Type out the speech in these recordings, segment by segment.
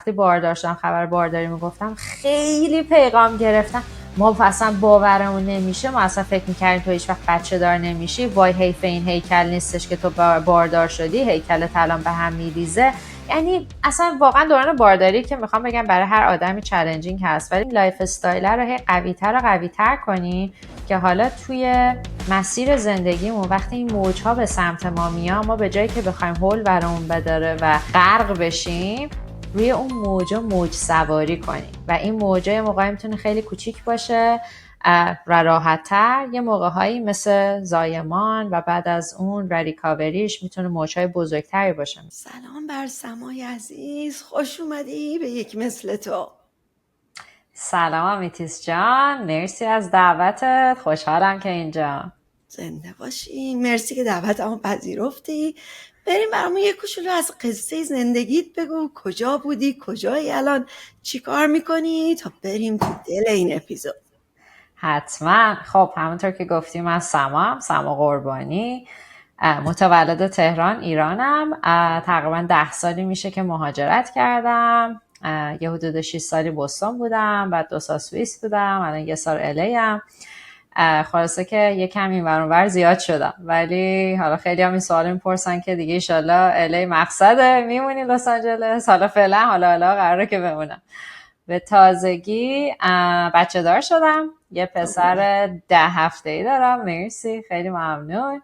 وقتی باردار شدم خبر بارداری میگفتم خیلی پیغام گرفتم ما اصلا باورمون نمیشه، ما اصلا فکر میکردیم تو هیچ وقت بچه دار نمیشی، وای حیف این هیکل نیستش که تو باردار شدی، هیکلت الان به هم میریزه. یعنی اصلا واقعا دوران بارداری که میخوام بگم برای هر آدمی چالنجینگ هست، ولی لایف استایل رو هی قوی‌تر و قوی‌تر کنی که حالا توی مسیر زندگیمون وقتی این موج‌ها به سمت ما میان، ما به جایی که بخوایم هول برامون بداره و غرق بشیم، روی اون موج سواری کنیم و این موجه یه موقعی میتونه خیلی کوچیک باشه و راحت‌تر، یه موقع‌هایی مثل زایمان و بعد از اون و ریکاوریش میتونه موج‌های بزرگتری باشه. سلام بر سمای عزیز، خوش اومدی به یک مثل تو. سلام امیتیس جان، مرسی از دعوتت، خوشحالم که اینجا. زنده باشی، مرسی که دعوتمو پذیرفتی. بریم برامون یه کوچولو از قصه زندگیت بگو، کجا بودی، کجایی الان، چی کار میکنی، تا بریم تو دل این اپیزود. حتما. خب همونطور که گفتیم من سما قربانی، متولد تهران ایرانم. تقریبا 10 سالی میشه که مهاجرت کردم. یه حدود 6 سالی بوستون بودم، بعد 2 سال سوئیس بودم، الان 1 سال الی ام. خلاصه که یه کم این ور اون ور زیاد شدم، ولی حالا خیلی هم این سوال میپرسن که دیگه ایشالله الی مقصده، میمونی لس آنجلس؟ حالا فعلا حالا قراره که بمونم. به تازگی بچه دار شدم، یه پسر 10 هفته‌ای دارم. مرسی، خیلی ممنون.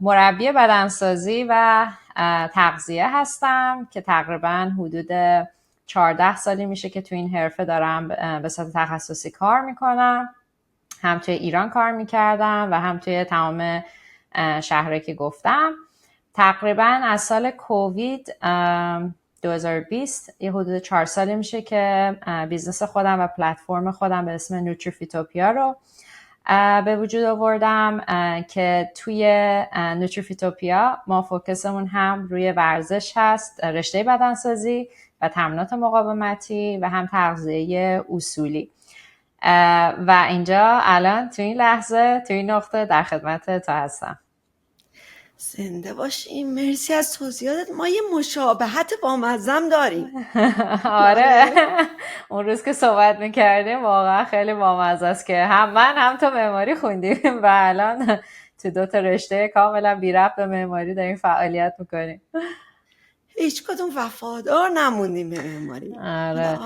مربی بدنسازی و تغذیه هستم که تقریبا حدود 14 سالی میشه که تو این حرفه دارم به صورت تخصصی کار میکنم. هم توی ایران کار میکردم و هم توی تمام شهرهایی که گفتم. تقریبا از سال کووید 2020 یه حدود 4 سالی میشه که بیزنس خودم و پلتفرم خودم به اسم نوتریفیتوپیا رو به وجود آوردم که توی نوتریفیتوپیا ما فوکسمون هم روی ورزش هست، رشته بدنسازی و تمرینات مقاومتی و هم تغذیه اصولی. و اینجا الان تو این لحظه تو این نقطه در خدمت تو هستم. زنده باشیم، مرسی از توضیحاتت. ما یه مشابهت بامزم داریم. آره اون روز که صحبت میکردیم واقعا خیلی بامزه است که هم من هم تو معماری خوندیم و الان تو 2 تا رشته کاملا بی ربط به معماری داریم فعالیت میکنیم. هیچ کدوم وفادار نموندیم به معماری. آره.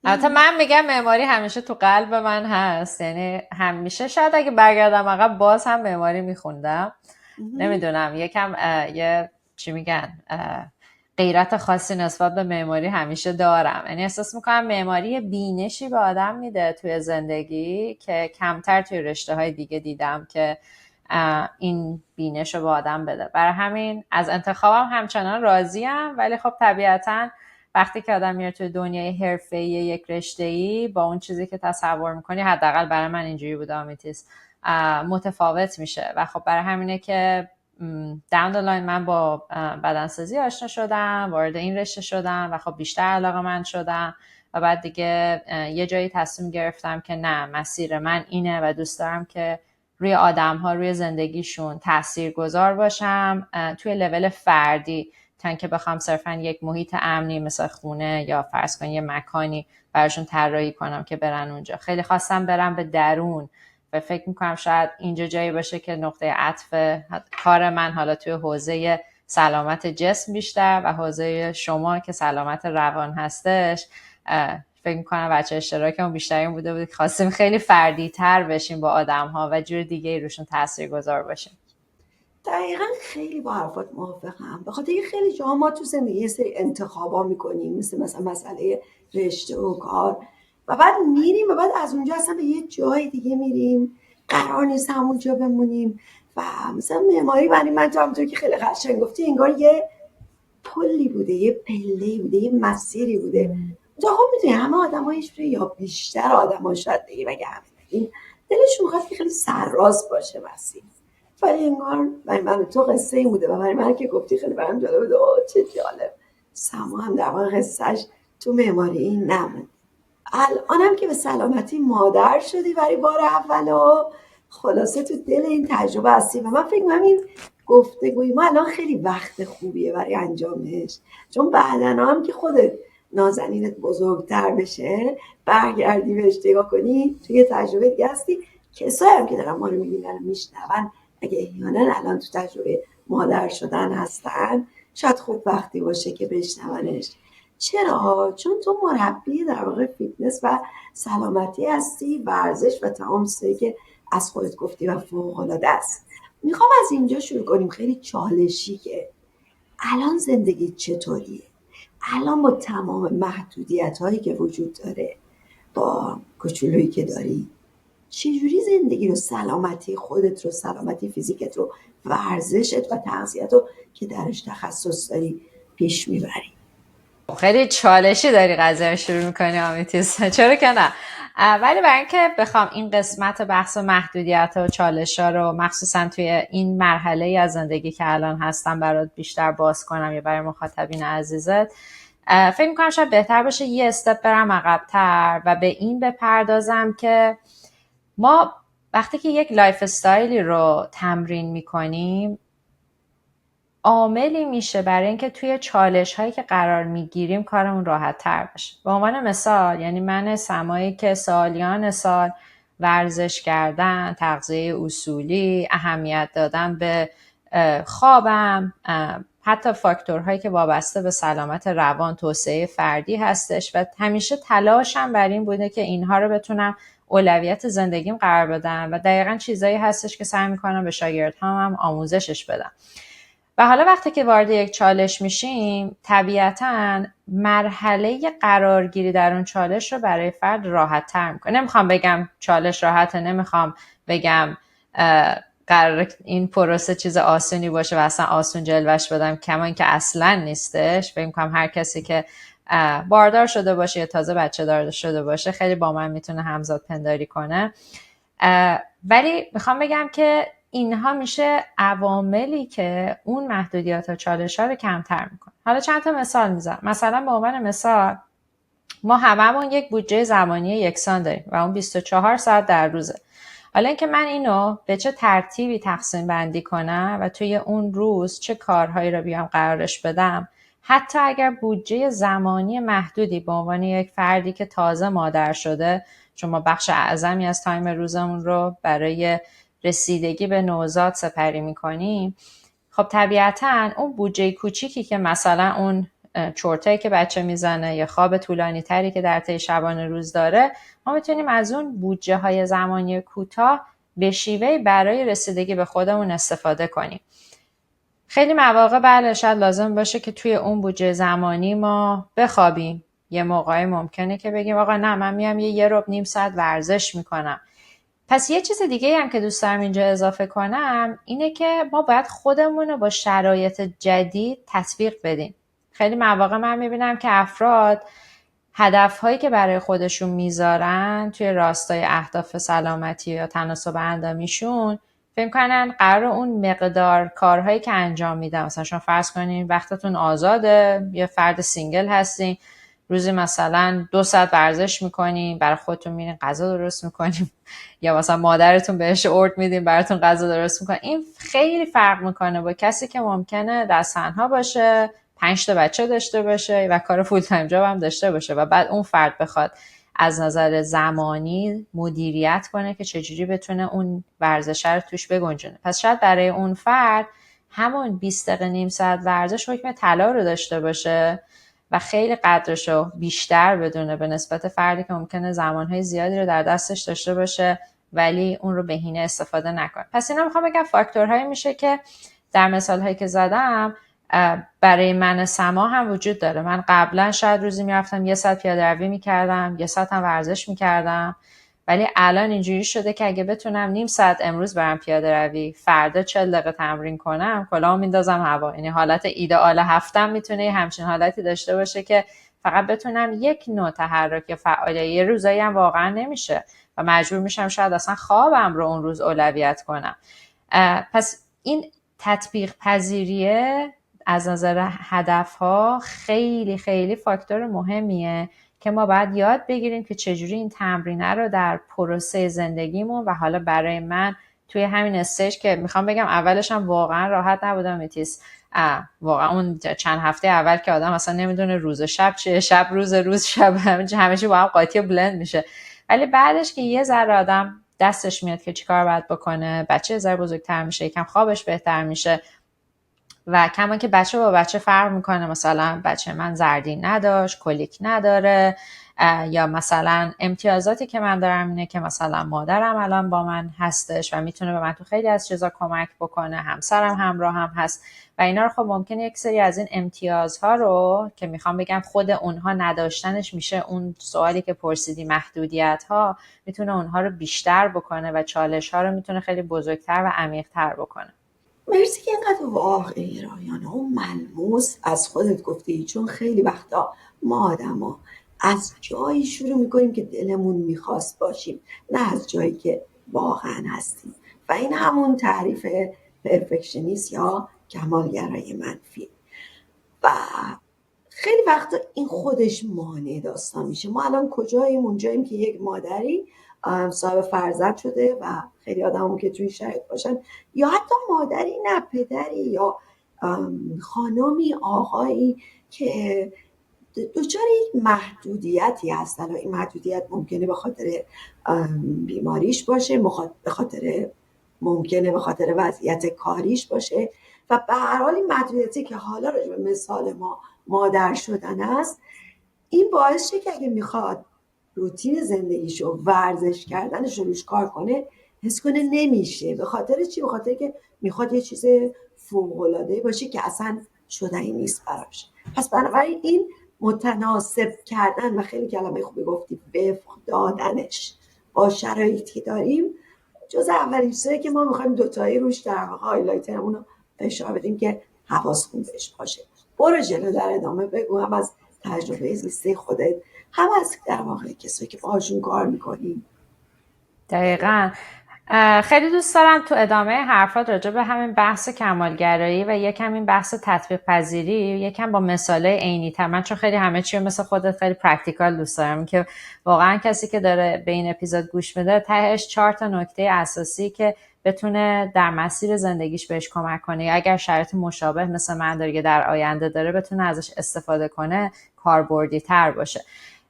البته من میگم معماری همیشه تو قلب من هست، یعنی همیشه شاید اگه برگردم عقب باز هم معماری میخوندم. نمیدونم یکم یه چی میگن غیرت خاصی نسبت به معماری همیشه دارم، یعنی احساس میکنم معماری بینشی به آدم میده توی زندگی که کمتر توی رشته های دیگه دیدم که این بینش رو به آدم بده. برای همین از انتخابم همچنان راضیم، ولی خب طبیعتاً وقتی که آدم میره توی دنیای حرفه‌ای یک رشته‌ای با اون چیزی که تصور میکنی، حداقل برای من اینجوری بود آمیتیس، متفاوت میشه و خب برای همینه که داون د لاین من با بدنسازی آشنا شدم، وارد این رشته شدم و خب بیشتر علاقه‌مند شدم و بعد دیگه یه جایی تصمیم گرفتم که نه، مسیر من اینه و دوست دارم که روی آدم‌ها، روی زندگیشون تاثیرگذار باشم توی لول فردی، تا اینکه بخوام صرفا یک محیط امنی مثل خونه یا فرض کن یه مکانی براشون طراحی کنم که برن اونجا. خیلی خواستم برم به درون و فکر میکنم شاید اینجا جایی باشه که نقطه عطف کار من حالا توی حوزه سلامت جسم بیشتر و حوزه شما که سلامت روان هستش، فکر میکنم بچه اشتراکمون بیشتر این بوده که خواستیم خیلی فردی تر بشیم با آدم ها و جور دیگه روشون تأثیر گذار باشیم. دقیقا خیلی با حرفات موافقم، به خاطر اینکه خیلی جاها ما تو زندگی یه سری انتخابا میکنیم، مثلا مسئله رشته و کار، و بعد میریم و بعد از اونجا اصلا به یه جای دیگه میریم، قرار نیست همونجا بمونیم. و مثلا معماری برای من، تو همونطور که خیلی قشنگ گفتی، انگار یه پلی بوده، یه پله‌ای بوده، یه مسیری بوده. خب میدونی همه آدم ها یا بیشتر آدم ها شاید بگیم اگه همین دلشون میخواد که خیلی سرراست باشه مسیر، ولی انگار برای من تو قصه این بوده و برای من که گفتی خیلی برام جالب بوده. چه جالب. سما هم در واقع قصهش تو معماری این نمون. الانم که به سلامتی مادر شدی برای بار اول و خلاصه تو دل این تجربه هستی و من فکر می‌کنم این گفتگوی ما الان خیلی وقت خوبیه برای انجامش، چون بعدنا هم که خودت نازنینت بزرگتر بشه برگردی بهش نگاه کنی توی تجربه دیگه هستی. کسایی هم که دارن ما رو میبینن و میشنون اگه احیانا الان تو تجربه مادر شدن هستن شاید خوب وقتی باشه که بشنونش. چرا؟ چون تو مربی در واقع فیتنس و سلامتی هستی، ورزش و تمام چیزایی که از خودت گفتی و فوق‌العاده است. میخوام از اینجا شروع کنیم، خیلی چالشی که الان زندگی چطوریه؟ الان با تمام محدودیت هایی که وجود داره، با کوچولویی که داری، چجوری زندگی رو، سلامتی خودت رو، سلامتی فیزیکت رو، ورزشت و تغذیت رو که درش تخصص داری پیش میبری؟ خیلی چالشی داری قضیه رو شروع میکنی آمیتیس. چرا که نه. ولی برای اینکه بخوام این قسمت بحث محدودیت و چالش ها رو مخصوصا توی این مرحله از زندگی که الان هستم برات بیشتر باز کنم یا برای مخاطبین عزیزت، فکر میکنم شاید بهتر باشه یه استپ برم عقب‌تر و به این بپردازم که ما وقتی که یک لایف استایلی رو تمرین میکنیم عاملی میشه برای اینکه توی چالش هایی که قرار میگیریم کارمون راحت تر بشه. به عنوان مثال، یعنی من سمایی که سالیان سال ورزش کردن، تغذیه اصولی، اهمیت دادن به خوابم، حتی فاکتورهایی که وابسته به سلامت روان، توسعه فردی هستش و همیشه تلاشم بر این بوده که اینها رو بتونم اولویت زندگیم قرار بدم و دقیقاً چیزایی هستش که سعی میکنم به شاگردهام هم آموزشش بدم. و حالا وقتی که وارد یک چالش میشیم طبیعتاً مرحله قرارگیری در اون چالش رو برای فرد راحت تر میکنه. نمیخوام بگم چالش راحته، نمیخوام بگم قرار این پروسه چیز آسونی باشه و اصلا آسون جلوش بدم، کما اینکه اصلا نیستش. فکر میکنم هر کسی که باردار شده باشه یا تازه بچه دار شده باشه خیلی با من میتونه همزاد پنداری کنه. ولی میخوام بگم که اینها میشه عواملی که اون محدودیت و چالش ها رو کمتر میکنه. حالا چند تا مثال میزنم. مثلا به عنوان مثال ما هممون یک بودجه زمانی یکسان داریم و اون 24 ساعت در روزه. حالا اینکه من اینو به چه ترتیبی تقسیم بندی کنم و توی اون روز چه کارهایی رو بیام قرارش بدم، حتی اگر بودجه زمانی محدودی به عنوان یک فردی که تازه مادر شده، چون ما بخش اعظمی از تایم روزمون رو برای رسیدگی به نوزاد سپری میکنیم، خب طبیعتاً اون بودجه کوچیکی که مثلا اون چرتایی که بچه میزنه یا خواب طولانی تری که در طی شبانه روز داره، ما میتونیم از اون بودجه های زمانی کوتاه به شیوهی برای رسیدگی به خودمون استفاده کنیم. خیلی مواقع بله شاید لازم باشه که توی اون بودجه زمانی ما بخوابیم. یه موقعی ممکنه که بگیم آقا نه من میام یه ربع نیم ساعت ورزش میکنم. پس یه چیز دیگه هم که دوست دارم اینجا اضافه کنم اینه که ما باید خودمون رو با شرایط جدید تطبیق بدیم. خیلی مواقع من میبینم که افراد هدفهایی که برای خودشون میذارن توی راستای اهداف سلامتی یا تناسب اندامیشون فکر کنن قرار اون مقدار کارهایی که انجام میدن، مثلا شما فرض کنین وقتتون آزاده، یه فرد سینگل هستین، روزی مثلا 2 ساعت ورزش میکنین، برای خودتون میرین غذا درست میکنین یا مثلا مادرتون بهش ارد میدین براتون غذا درست میکنه. این خیلی فرق میکنه با کسی که ممکنه دست تنها باشه، 5 تا بچه داشته باشه و کار فول تایم جاب هم داشته باشه و بعد اون فرد بخواد از نظر زمانی مدیریت کنه که چجوری بتونه اون ورزش رو توش بگنجونه. پس شاید برای اون فرد همون 20 دقیقه نیم ساعت ورزش حکم طلا رو داشته باشه و خیلی قدرش رو بیشتر بدونه به نسبت فردی که ممکنه زمانهای زیادی رو در دستش داشته باشه ولی اون رو بهینه استفاده نکنه. پس اینا میخوام بگم فاکتورهایی میشه که در مثالهایی که زدم برای من سما هم وجود داره. من قبلا شاید روزی میرفتم 1 ساعت پیاده روی میکردم، 1 ساعت هم ورزش میکردم، ولی الان اینجوری شده که اگه بتونم نیم ساعت امروز برم پیاده روی، فردا 40 دقیقه تمرین کنم، کلاهو میندازم هوا. یعنی حالت ایدئال هفتم میتونه همچین حالتی داشته باشه که فقط بتونم یک نوع تحرک یا فعالیت. یه روزایی هم واقعا نمیشه و مجبور میشم شاید اصلا خوابم رو اون روز اولویت کنم. پس این تطبیق پذیریه از نظر هدفها خیلی خیلی فاکتور مهمیه که ما باید یاد بگیریم که چجوری این تمرینه رو در پروسه زندگیمون و حالا برای من توی همین استیج که میخوام بگم اولش هم واقعا راحت نبودم میتیس، واقعا اون چند هفته اول که آدم اصلا نمیدونه روز و شب چیه، شب روز شب همه چی با هم قاطی و بلند میشه. ولی بعدش که یه ذره آدم دستش میاد که چیکار باید بکنه، بچه ذره بزرگتر میشه، یکم خوابش بهتر میشه و کما که بچه با بچه فرق میکنه. مثلا بچه من زردی نداشت، کلیک نداره، یا مثلا امتیازاتی که من دارم اینه که مثلا مادرم الان با من هستش و میتونه به من تو خیلی از چیزا کمک بکنه، همسرم همراه هم هست و اینا رو. خب ممکنه یک سری از این امتیازها رو که میخوام بگم خود اونها نداشتنش میشه اون سوالی که پرسیدی، محدودیت ها میتونه اونها رو بیشتر بکنه و چالش ها رو میتونه خیلی بزرگتر و عمیق‌تر بکنه. مرسی که اینقدر واقعی رایانه و ملموس از خودت گفتی، چون خیلی وقتا ما آدما از جایی شروع میکنیم که دلمون میخواست باشیم، نه از جایی که واقعا هستیم، و این همون تعریف پرفکشنیست یا کمالگرای منفی. و خیلی وقتا این خودش مانع داستان میشه. ما الان کجاییم؟ اونجاییم که یک مادری صاحب فرزند شده و خیلی آدمون که توی شرایط باشن، یا حتی مادری نه پدری یا خانمی آقایی که دچار یک محدودیتی هستن و این محدودیت ممکنه به خاطر بیماریش باشه، ممکنه به خاطر وضعیت کاریش باشه، و به هر حال این محدودیتی که حالا راجع به مثال ما مادر شدن است، این باعث شه که اگه میخواد روتین زندگیشو ورزش کردنش رو روش کار کنه، حس کنه نمیشه. به خاطر چی؟ به خاطر که میخواد یه چیز فوق‌العاده باشه که اصلا شدنی نیست براش. پس بنابراین این متناسب کردن و خیلی کلمه خوبی گفتی، وفق دادنش با شرایطی داریم، جز اولین چیزی که ما میخوایم دوتایی روش در واقع هایلایترمون رو فشار بدیم که حواسمون بهش باشه. برو جلو، در ادامه بگو، هم از تجربه زیسته خودت، هم از در واقع کسایی که باهاشون کار میکنیم. دقیقاً. خیلی دوست دارم تو ادامه حرفات راجع به همین بحث کمالگرایی و یکم این بحث تطبیق پذیری یکم با مثالای عینی تر، من چون خیلی همه چی مثل خودت خیلی پرکتیکال دوست دارم که واقعا کسی که داره به این اپیزود گوش میده تهش 4 تا نکته اساسی که بتونه در مسیر زندگیش بهش کمک کنه، یا اگر شرایط مشابه مثل من داره در آینده داره بتونه ازش استفاده کنه، کاربردی تر باشه.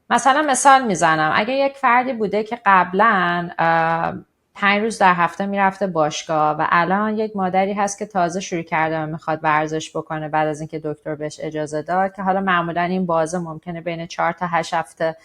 مثال میزنم، اگه یک فردی بوده که قبلا 5 روز در هفته میرفته باشگاه و الان یک مادری هست که تازه شروع کرده و میخواد ورزش بکنه بعد از اینکه دکتر بهش اجازه داد، که حالا معمولا این بازه ممکنه بین 4 تا 8 هفته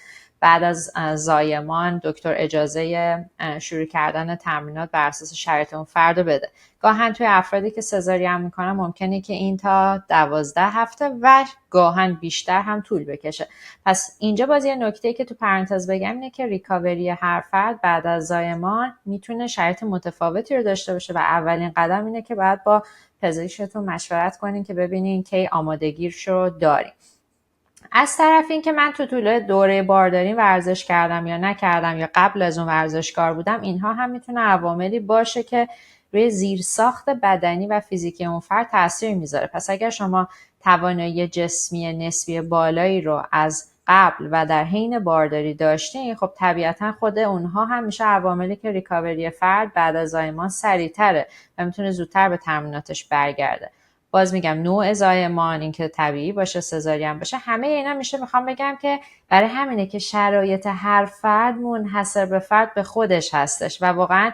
بعد از زایمان دکتر اجازه شروع کردن تمرینات بر اساس شرایط اون فرد بده. گاهن توی افرادی که سزارین میکنن ممکنه که این تا 12 هفته و گاهن بیشتر هم طول بکشه. پس اینجا باز یه نکته که تو پرانتز بگم اینه که ریکاوری هر فرد بعد از زایمان میتونه شرایط متفاوتی رو داشته باشه و اولین قدم اینه که باید با پزشکتون مشورت کنین که ببینین کی آمادگیش رو دارین. از طرف این که من تو طول دوره بارداری ورزش کردم یا نکردم یا قبل از اون ورزشکار بودم، اینها هم میتونه عواملی باشه که روی زیرساخت بدنی و فیزیکی اون فرد تاثیر میذاره. پس اگر شما توانایی جسمی نسبی بالایی رو از قبل و در حین بارداری داشتین، خب طبیعتا خود اونها هم میشه عواملی که ریکاوری فرد بعد از زایمان سریعتره و میتونه زودتر به تمریناتش برگرده. باز میگم نوع زایمان، این که طبیعی باشه، سزارین باشه، همه اینا میخوام بگم که برای همینه که شرایط هر فرد منحصر به فرد به خودش هستش و واقعا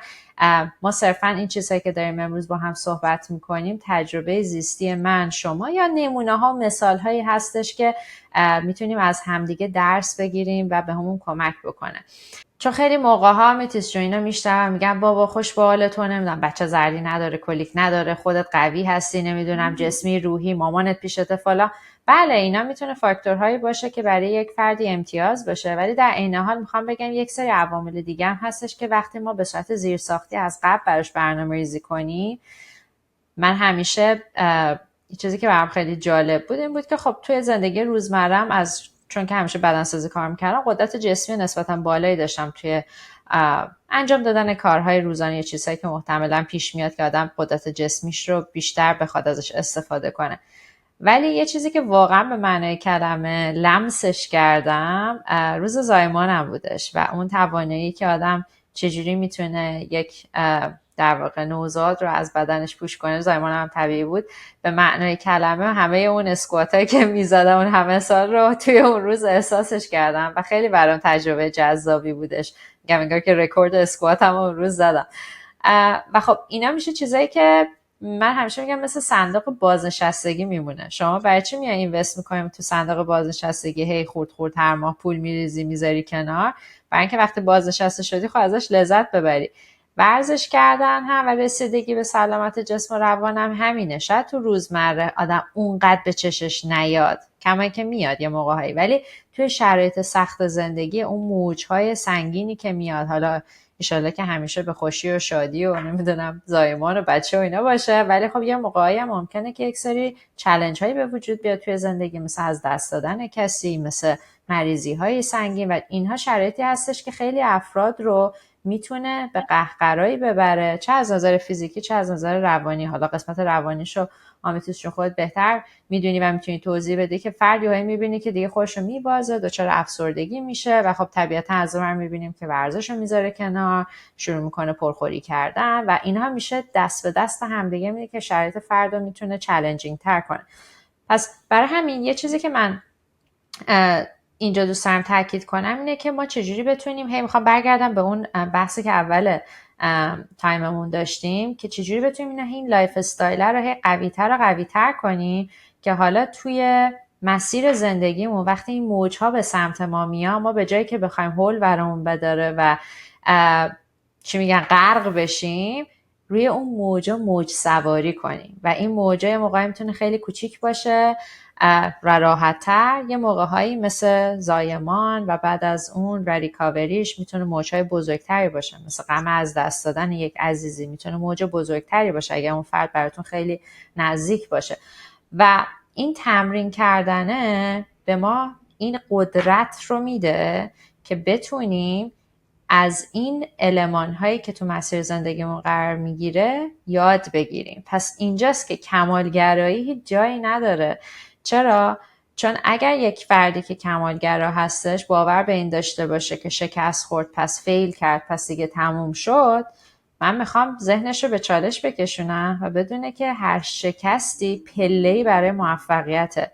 ما صرفا این چیزهایی که داریم امروز با هم صحبت میکنیم تجربه زیستی من، شما یا نمونه ها و مثال هایی هستش که میتونیم از همدیگه درس بگیریم و به همون کمک بکنه. چون خیلی موقع ها میتیس جو اینا میشنم میگن بابا خوش به حال تو، نمیدونم بچه زردی نداره، کلیک نداره، خودت قوی هستی، نمیدونم جسمی، روحی، مامانت پیشته فلان. بله اینا میتونه فاکتورهایی باشه که برای یک فردی امتیاز باشه، ولی در عین حال میخوام بگم یک سری عوامل دیگه هم هستش که وقتی ما به صورت زیرساختی از قبل براش برنامه‌ریزی کنیم. من همیشه چیزی که برام خیلی جالب بود این بود که خب توی زندگی روزمرم چون که همیشه بدنسازی کار میکردم، قدرت جسمی نسبتا بالایی داشتم توی انجام دادن کارهای روزانه، چیزهایی که محتملا پیش میاد که آدم قدرت جسمیش رو بیشتر بخواد ازش استفاده کنه. ولی یه چیزی که واقعا به معنای کلمه لمسش کردم روز زایمانم بودش و اون توانایی که آدم چجوری میتونه یک در واقع نوزاد رو از بدنش پوش کنه. زایمان هم طبیعی بود به معنای کلمه. همه اون اسکواتایی که میزدم اون همه سال رو توی اون روز احساسش کردم و خیلی برام تجربه جذابی بودش. میگم انگار که رکورد اسکواتم اون روز زدم. و خب اینا میشه چیزایی که من همیشه میگم مثل صندوق بازنشستگی میمونه. شما برای چی میای اینوست میکنیم تو صندوق بازنشستگی، هی خورد هر ماه پول میریزی میذاری کنار، برای اینکه وقتی بازنشسته شدی خب ازش لذت ببری. ورزش کردن هم و رسیدگی به سلامت جسم و روان هم همینه. شاید تو روزمره آدم اونقدر به چشش نیاد، کما که میاد یه موقع‌هایی، ولی توی شرایط سخت زندگی اون موج‌های سنگینی که میاد، حالا انشالله که همیشه به خوشی و شادی و نمیدونم زایمان و بچه و اینا باشه، ولی خب یه موقعی هم ممکنه که یک سری چالش هایی به وجود بیاد توی زندگی، مثل از دست دادن کسی، مثل مریضی های سنگین، و اینها شرایطی هستش که خیلی افراد رو میتونه به قهقرایی ببره، چه از نظر فیزیکی چه از نظر روانی. حالا قسمت روانیشو آمیتوس چون خودت بهتر میدونی و میتونی توضیح بدی که فردی هایی میبینی که دیگه خودشو میبازه، دچار افسردگی میشه و خب طبیعتا از اون میبینیم که ورزشو میذاره کنار، شروع میکنه پرخوری کردن و اینها میشه دست به دست همدیگه میده که شرایط فردو میتونه چالنجینگ تر کنه. پس برای همین یه چیزی که من اینجا دوست دارم تاکید کنم اینه که ما چجوری بتونیم، میخوام برگردم به اون بحثی که اول تایممون داشتیم که چجوری بتونیم این لایف استایل رو قوی‌تر کنیم که حالا توی مسیر زندگیمون وقتی این موج‌ها به سمت ما میاد، ما به جایی که بخوایم هول برامون بداره و غرق بشیم، روی اون موج سواری کنیم. و این موجای موقعی میتونه خیلی کوچیک باشه و راحت‌تر، یه موقع‌هایی مثل زایمان و بعد از اون و ریکاوریش میتونه موج‌های بزرگتری باشه، مثل غم از دست دادن یک عزیزی میتونه موج بزرگتری باشه اگر اون فرد براتون خیلی نزدیک باشه. و این تمرین کردنه به ما این قدرت رو میده که بتونیم از این المان هایی که تو مسیر زندگیمون قرار میگیره یاد بگیریم. پس اینجاست که کمالگرایی هیچ جایی نداره. چرا؟ چون اگر یک فردی که کمالگرا هستش باور به این داشته باشه که شکست خورد پس فیل کرد پس دیگه تموم شد، من میخوام ذهنش رو به چالش بکشونم و بدونه که هر شکستی پله‌ای برای موفقیته،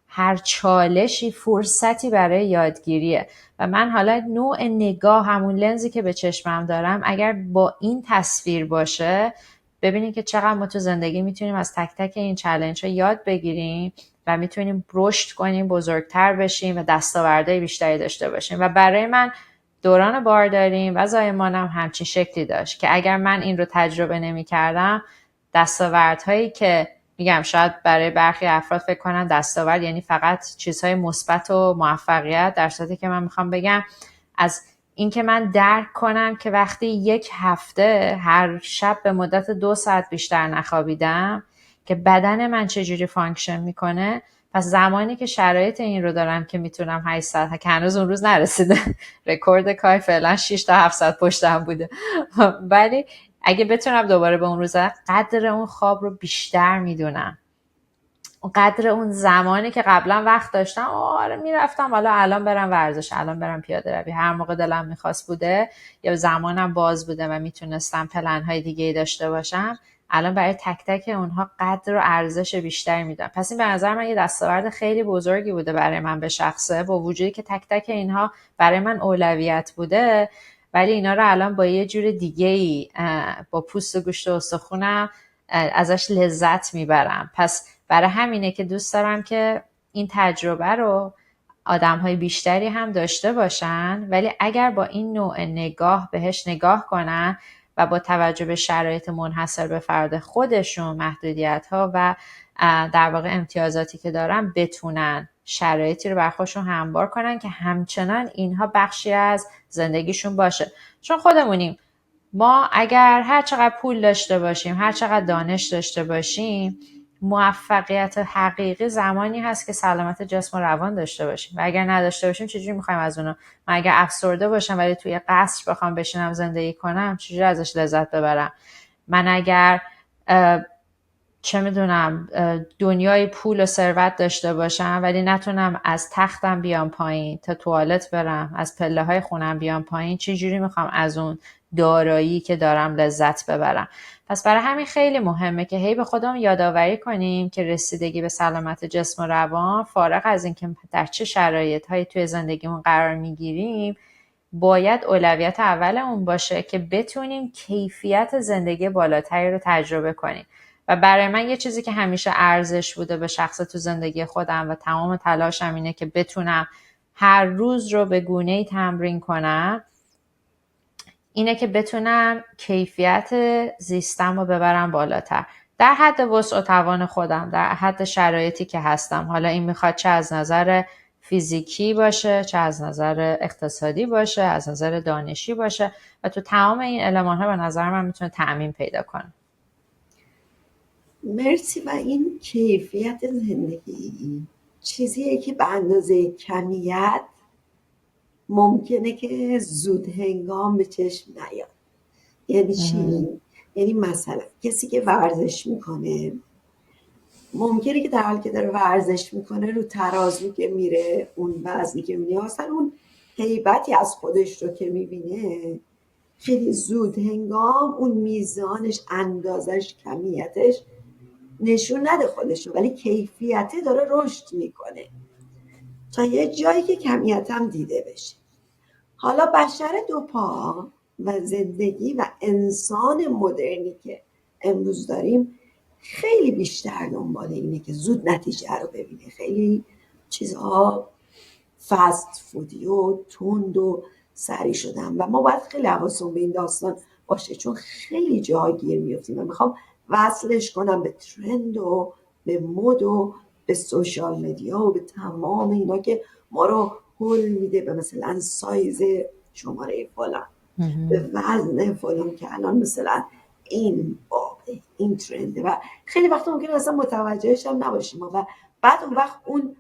هر چالشی فرصتی برای یادگیریه. و من حالا نوع نگاه، همون لنزی که به چشمم دارم، اگر با این تصویر باشه، ببینید که چقدر ما تو زندگی میتونیم از تک تک این چالش ها یاد بگیریم و میتونیم رشد کنیم، بزرگتر بشیم و دستاوردهای بیشتری داشته باشیم. و برای من دوران بارداریم و زایمانم همچین شکلی داشت که اگر من این رو تجربه نمی کردم، دستاوردهایی که میگم شاید برای برخی افراد فکر کنن دستاورد یعنی فقط چیزهای مثبت و موفقیت، در صورتی که من میخوام بگم از اینکه من درک کنم که وقتی یک هفته هر شب به مدت 2 ساعت بیشتر نخوابیدم که بدن من چجوری فانکشن میکنه، پس زمانی که شرایط این رو دارم که میتونم 8 ساعت، که هنوز اون روز نرسیده رکورد کار فعلا 6 تا 7 ساعت پشتم بوده، ولی اگه بتونم دوباره به اون روزه، قدر اون خواب رو بیشتر میدونم، قدر اون زمانی که قبلا وقت داشتم آره میرفتم حالا الان برم ورزش، الان برم پیاده روی، هر موقع دلم میخواست بوده یا زمانم باز بوده و میتونستم پلن‌های دیگه‌ای داشته باشم، الان برای تک تک اونها قدر و ارزش بیشتری میدم. پس این به نظر من یه دستاورد خیلی بزرگی بوده برای من به شخصه، با وجودی که تک تک اینها برای من اولویت بوده، ولی اینا رو الان با یه جور دیگه‌ای با پوست و گوشت و استخونم ازش لذت میبرم. پس برای همینه که دوست دارم که این تجربه رو آدم‌های بیشتری هم داشته باشن، ولی اگر با این نوع نگاه بهش نگاه کنن و با توجه به شرایط منحصر به فرد خودشون، محدودیت‌ها و در واقع امتیازاتی که دارن، بتونن شرایطی رو بر خودشون هموار کنن که همچنان اینها بخشی از زندگیشون باشه. چون خودمونیم، ما اگر هر چقدر پول داشته باشیم، هر چقدر دانش داشته باشیم، موفقیت حقیقی زمانی هست که سلامت جسم و روان داشته باشیم، و اگر نداشته باشیم چجوری میخوایم از اونو؟ من اگر افسرده باشم ولی توی قصر بخوام بشینم زندگی کنم، چجوری ازش لذت ببرم؟ من اگر چه میدونم دنیای پول و ثروت داشته باشم ولی نتونم از تختم بیام پایین تا توالت برم، از پله های خونم بیام پایین، چه جوری میخوام از اون دارایی که دارم لذت ببرم؟ پس برای همین خیلی مهمه که هی به خودم یادآوری کنیم که رسیدگی به سلامت جسم و روان، فارغ از اینکه در چه شرایط هایی توی زندگیمون قرار میگیریم، باید اولویت اولمون باشه که بتونیم کیفیت زندگی بالاتری رو تجربه کنیم. و برای من یه چیزی که همیشه ارزش بوده به شخص تو زندگی خودم و تمام تلاشم اینه که بتونم هر روز رو به گونه‌ای تمرین کنم، اینه که بتونم کیفیت زیستم رو ببرم بالاتر در حد وسع و توان خودم، در حد شرایطی که هستم. حالا این میخواد چه از نظر فیزیکی باشه، چه از نظر اقتصادی باشه، از نظر دانشی باشه و تو تمام این المان ها به نظر من میتونه تعمیم پیدا کنه. مرسی. و این کیفیت زندگی چیزیه که به اندازه کمیت ممکنه که زود هنگام به چشم نیاد. یعنی چی؟ یعنی مثلا کسی که ورزش میکنه ممکنه که در حالی که داره ورزش میکنه رو ترازو که میره، اون وزنی که میبینه، اصلا اون هیبتی از خودش رو که میبینه خیلی زود هنگام اون میزانش، اندازش، کمیتش نشون نده خودش رو، ولی کیفیته داره رشد میکنه تا یه جایی که کمیت هم دیده بشه. حالا بشر دوپا و زندگی و انسان مدرنی که امروز داریم خیلی بیشتر دنبال اینه که زود نتیجه رو ببینه. خیلی چیزها فست فودی و تند و سریع شدن و ما باید خیلی حواسمون به این داستان باشه، چون خیلی جا گیر میفتیم. من میخوام وصلش کنم به ترند و به مد و به سوشال مدیا و به تمام اینا که ما رو هول میده به مثلا سایز شماره فلان، به وزن فلان که الان مثلا این این ترنده و خیلی وقت ممکنه اصلا متوجهش هم نباشیم و بعد اون وقت اون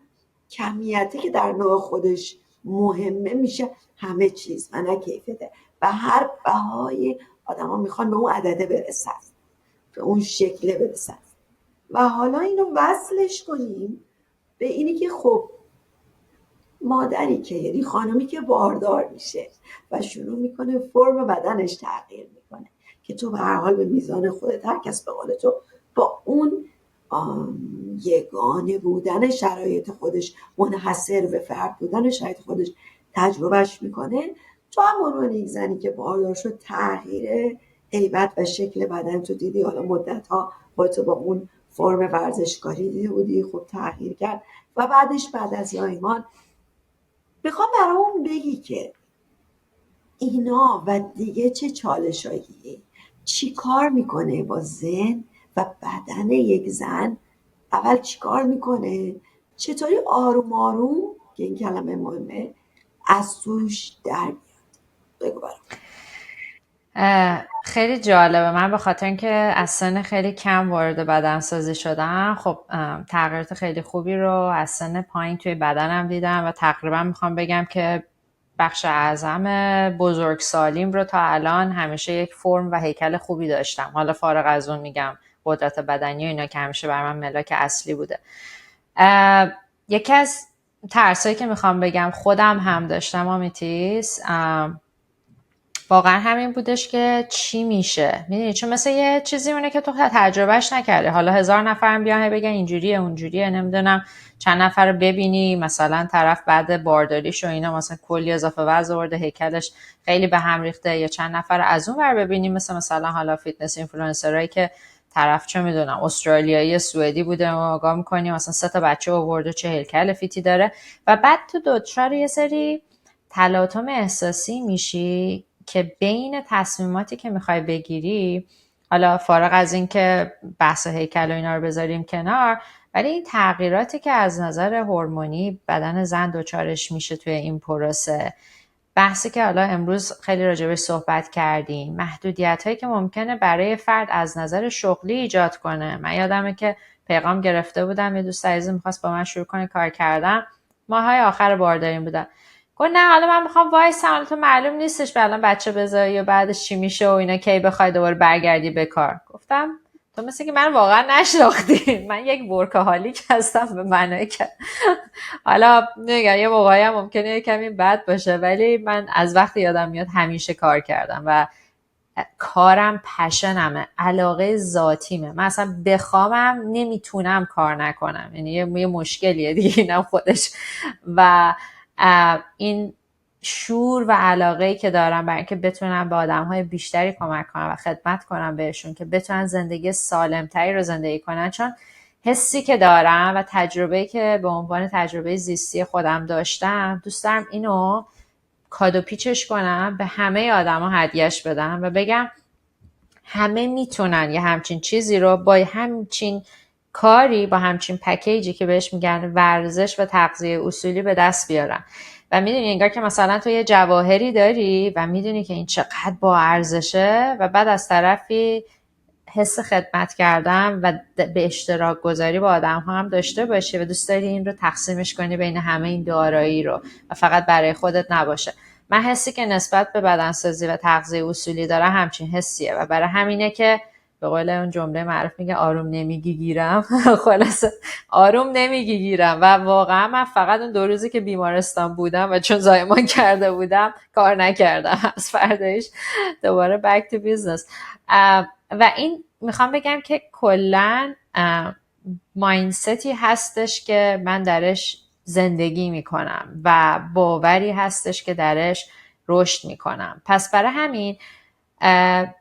کمیتی که در نوع خودش مهمه میشه همه چیز و نه کیفیته و هر بهای آدم ها میخوان به اون عدده برسن، به اون شکله برسن. و حالا اینو وصلش کنیم به اینی که خب مادری که، یعنی خانمی که باردار میشه و شروع میکنه فرم بدنش تغییر میکنه که تو به هر حال به میزان خودت، هر کس به قول تو با اون یگانه بودن شرایط خودش، منحصر به فرد بودن شرایط خودش تجربهش میکنه. تو هم عنوان یک زنی که باردار شد تغییر هیبت و شکل بدن تو دیدی، حالا مدت ها با تو با اون فرم ورزشکاری دیده بودی، خب تغییر کرد و بعدش بعد از زایمان میخوام برامون بگی که اینا و دیگه چه چالشایی چی کار میکنه با ذهن و بدن یک زن، اول چی کار میکنه، چطوری آروم آروم که این کلمه مهمه از توش در بیاد. بگو برام. خیلی جالبه. من به خاطر اینکه از سن خیلی کم وارد بدنسازی شدم، خب تغییرات خیلی خوبی رو از سن پایین توی بدنم دیدم و تقریبا میخوام بگم که بخش اعظم بزرگسالیم رو تا الان همیشه یک فرم و هیکل خوبی داشتم. حالا فارغ از اون میگم قدرت بدنی و اینا که همیشه بر من ملاک اصلی بوده. یکی از ترسایی که میخوام بگم خودم هم داشتم آمیتیس، واقعا همین بودش که چی میشه، میدونی، چون مثل یه چیزی مونه که تو تجربهش نکردی. حالا 1000 نفرم بیان بگن اینجوریه اونجوریه، نمیدونم چند نفر رو ببینی مثلا طرف بعد بارداریش و اینا مثلا کلی اضافه وزن آورده، هیکلش خیلی به هم ریخته، یا چند نفر از اون ور ببینی مثلا حالا فیتنس اینفلوئنسرایی که طرف چه میدونم استرالیایی سوئدی بوده و آگاه میکنی مثلا 3 تا بچه آورده چه هیکل فیتی داره و بعد تو دچار یه سری تلاطم احساسی میشی که بین تصمیماتی که میخوای بگیری، حالا فارغ از این که بحث هیکل و اینا رو بذاریم کنار، ولی این تغییراتی که از نظر هورمونی بدن زن دچارش میشه توی این پروسه، بحثی که حالا امروز خیلی راجبش صحبت کردیم، محدودیت هایی که ممکنه برای فرد از نظر شغلی ایجاد کنه. من یادمه که پیغام گرفته بودم، یه دوست عزیزم میخواست با من شروع کنه کار کردن، ماهای آخر بارداریم بودن، گفت نه حالا من میخوام وایسم، حالا تو معلوم نیستش الان بچه بذاری و بعدش چی میشه و اینا، کی بخوای دوباره برگردی به کار. گفتم تو مثل که من واقعا نشناختی. من یک ورکاهالیک هستم به معنی که حالا میگم یه موقعی هم ممکنه یه کمی بد باشه، ولی من از وقتی یادم میاد همیشه کار کردم و کارم پشنمه، علاقه ذاتیمه. من اصلا بخوامم نمیتونم کار نکنم، یعنی یه مشکلیه دیگه اینم خودش. و این شور و علاقه‌ای که دارم برای اینکه بتونم به آدم‌های بیشتری کمک کنم و خدمت کنم بهشون که بتونن زندگی سالمتری رو زندگی کنن، چون حسی که دارم و تجربه‌ای که به عنوان تجربه زیستی خودم داشتم، دوست دارم اینو کادو پیچش کنم، به همه آدما هدیهش بدم و بگم همه میتونن یه همچین چیزی رو با همچین کاری، با همچین پکیجی که بهش میگن ورزش و تغذیه اصولی به دست بیارن. و میدونی انگار که مثلا تو یه جواهری داری و میدونی که این چقدر با ارزشه و بعد از طرفی حس خدمت کردن و به اشتراک گذاری با آدم ها هم داشته باشی و دوست داری این رو تقسیمش کنی بین همه این دارایی رو و فقط برای خودت نباشه. من حسی که نسبت به بدنسازی و تغذیه اصولی دارم همچین حسیه و برای همینه که به قول اون جمله معروف میگه آروم نمیگی گیرم. خلاصه آروم نمیگی گیرم و واقعا من فقط اون 2 روزی که بیمارستان بودم و چون زایمان کرده بودم کار نکردم، از فردایش دوباره back to business. و این میخوام بگم که کلن مایندستی هستش که من درش زندگی میکنم و باوری هستش که درش رشد میکنم. پس برای همین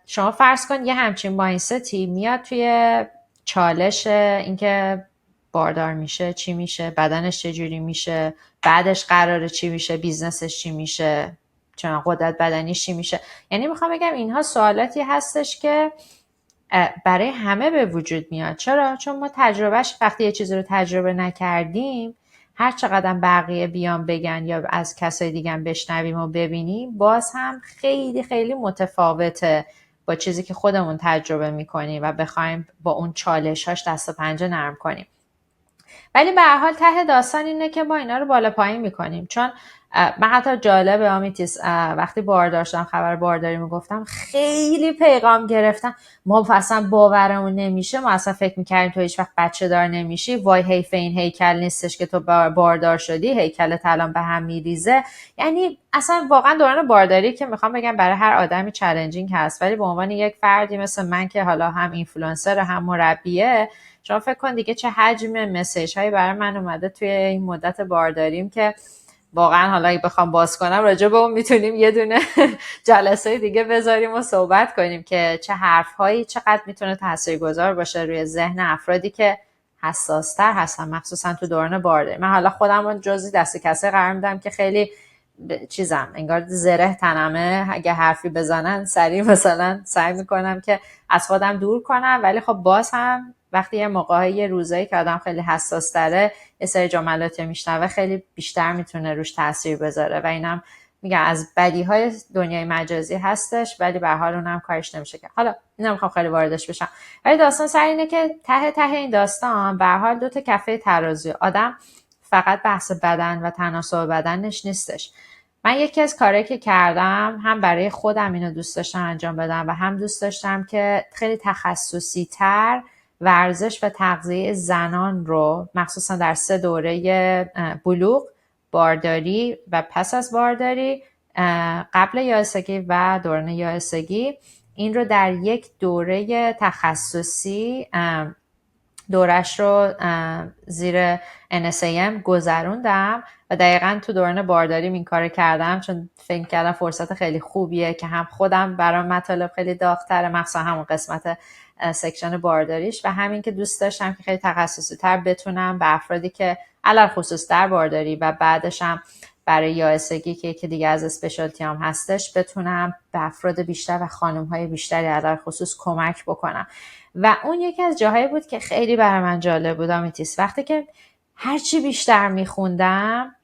شما فرض کن یه همچین مایندستی میاد توی چالش اینکه باردار میشه چی میشه، بدنش چجوری میشه، بعدش قراره چی میشه، بیزنسش چی میشه، چون قدرت بدنیش چی میشه. یعنی میخوام بگم اینها سوالاتی هستش که برای همه به وجود میاد. چرا؟ چون ما تجربهش وقتی یه چیزی رو تجربه نکردیم، هر چقدر بقیه بیان بگن یا از کسای دیگه بشنویم و ببینیم، باز هم خیلی خیلی متفاوته با چیزی که خودمون تجربه میکنیم و بخوایم با اون چالش‌هاش دست و پنجه نرم کنیم. ولی به هر حال ته داستان اینه که ما اینا رو بالا پایین میکنیم. چون من حتی جالبه آمیتیس وقتی بارداشتم خبر بارداری میگفتم خیلی پیغام گرفتم، ما اصلا باورمون نمیشه، ما اصلا فکر میکردیم تو هیچ وقت بچه دار نمیشی، وای حیف این هیکل نیستش که تو باردار شدی، هیکلت الان به هم میریزه. یعنی اصلا واقعا دوران بارداری که میخوام بگم برای هر آدمی چالنجینگ هست، ولی به عنوان یک فردی مثل من که حالا هم اینفلوئنسر هم مربیه، شما فکر کن دیگه چه حجم مسیج هایی برای من اومده توی این مدت بارداریم که واقعا حالا اگه بخوام باز کنم راجع به اون میتونیم یه دونه جلسه دیگه بذاریم و صحبت کنیم که چه حرفهایی چقدر میتونه تاثیرگذار باشه روی ذهن افرادی که حساستر هستن، مخصوصا تو دوران بارداری. من حالا خودم جزئی دست کسایی قرار میدم که خیلی چیزم انگار زره تنمه، اگه حرفی بزنن سریع مثلا سعی میکنم که از خودم دور کنم، ولی خب باز هم وقتی یه موقعی یه روزایی که آدم خیلی حساس تره یه سری جملاتی میشنوه خیلی بیشتر میتونه روش تاثیر بذاره و اینم میگم از بدیهای دنیای مجازی هستش، ولی به هر حال اونم کارش نمیشه که حالا اینا میخوام خیلی واردش بشم. ولی داستان سر اینه که ته این داستان به هر حال 2 تا کفه ترازو، آدم فقط بحث بدن و تناسب بدنش نیستش. من یکی از کارهایی که کردم هم برای خودم اینو دوست داشتم انجام بدم و هم دوست داشتم که خیلی تخصصی تر ورزش و تغذیه زنان رو مخصوصا در 3 دوره بلوغ، بارداری و پس از بارداری، قبل یائسگی و دوران یائسگی، این رو در یک دوره تخصصی دورش رو زیر NSAM گذروندم و دقیقا تو دوران بارداریم این کار کردم، چون فکر کردم فرصت خیلی خوبیه که هم خودم برام مطالب خیلی داغ‌تره، مخصوصا همون قسمت سکشن بارداریش، و همین که دوست داشتم که خیلی تخصصی تر بتونم به افرادی که علل خصوص در بارداری و بعدش هم برای یائسگی که دیگه از اسپشالتی هم هستش بتونم به افراد بیشتر و خانم‌های بیشتری علل خصوص کمک بکنم. و اون یکی از جاهایی بود که خیلی برای من جالب بود آمیتیس، وقتی که هرچی بیشتر میخوندم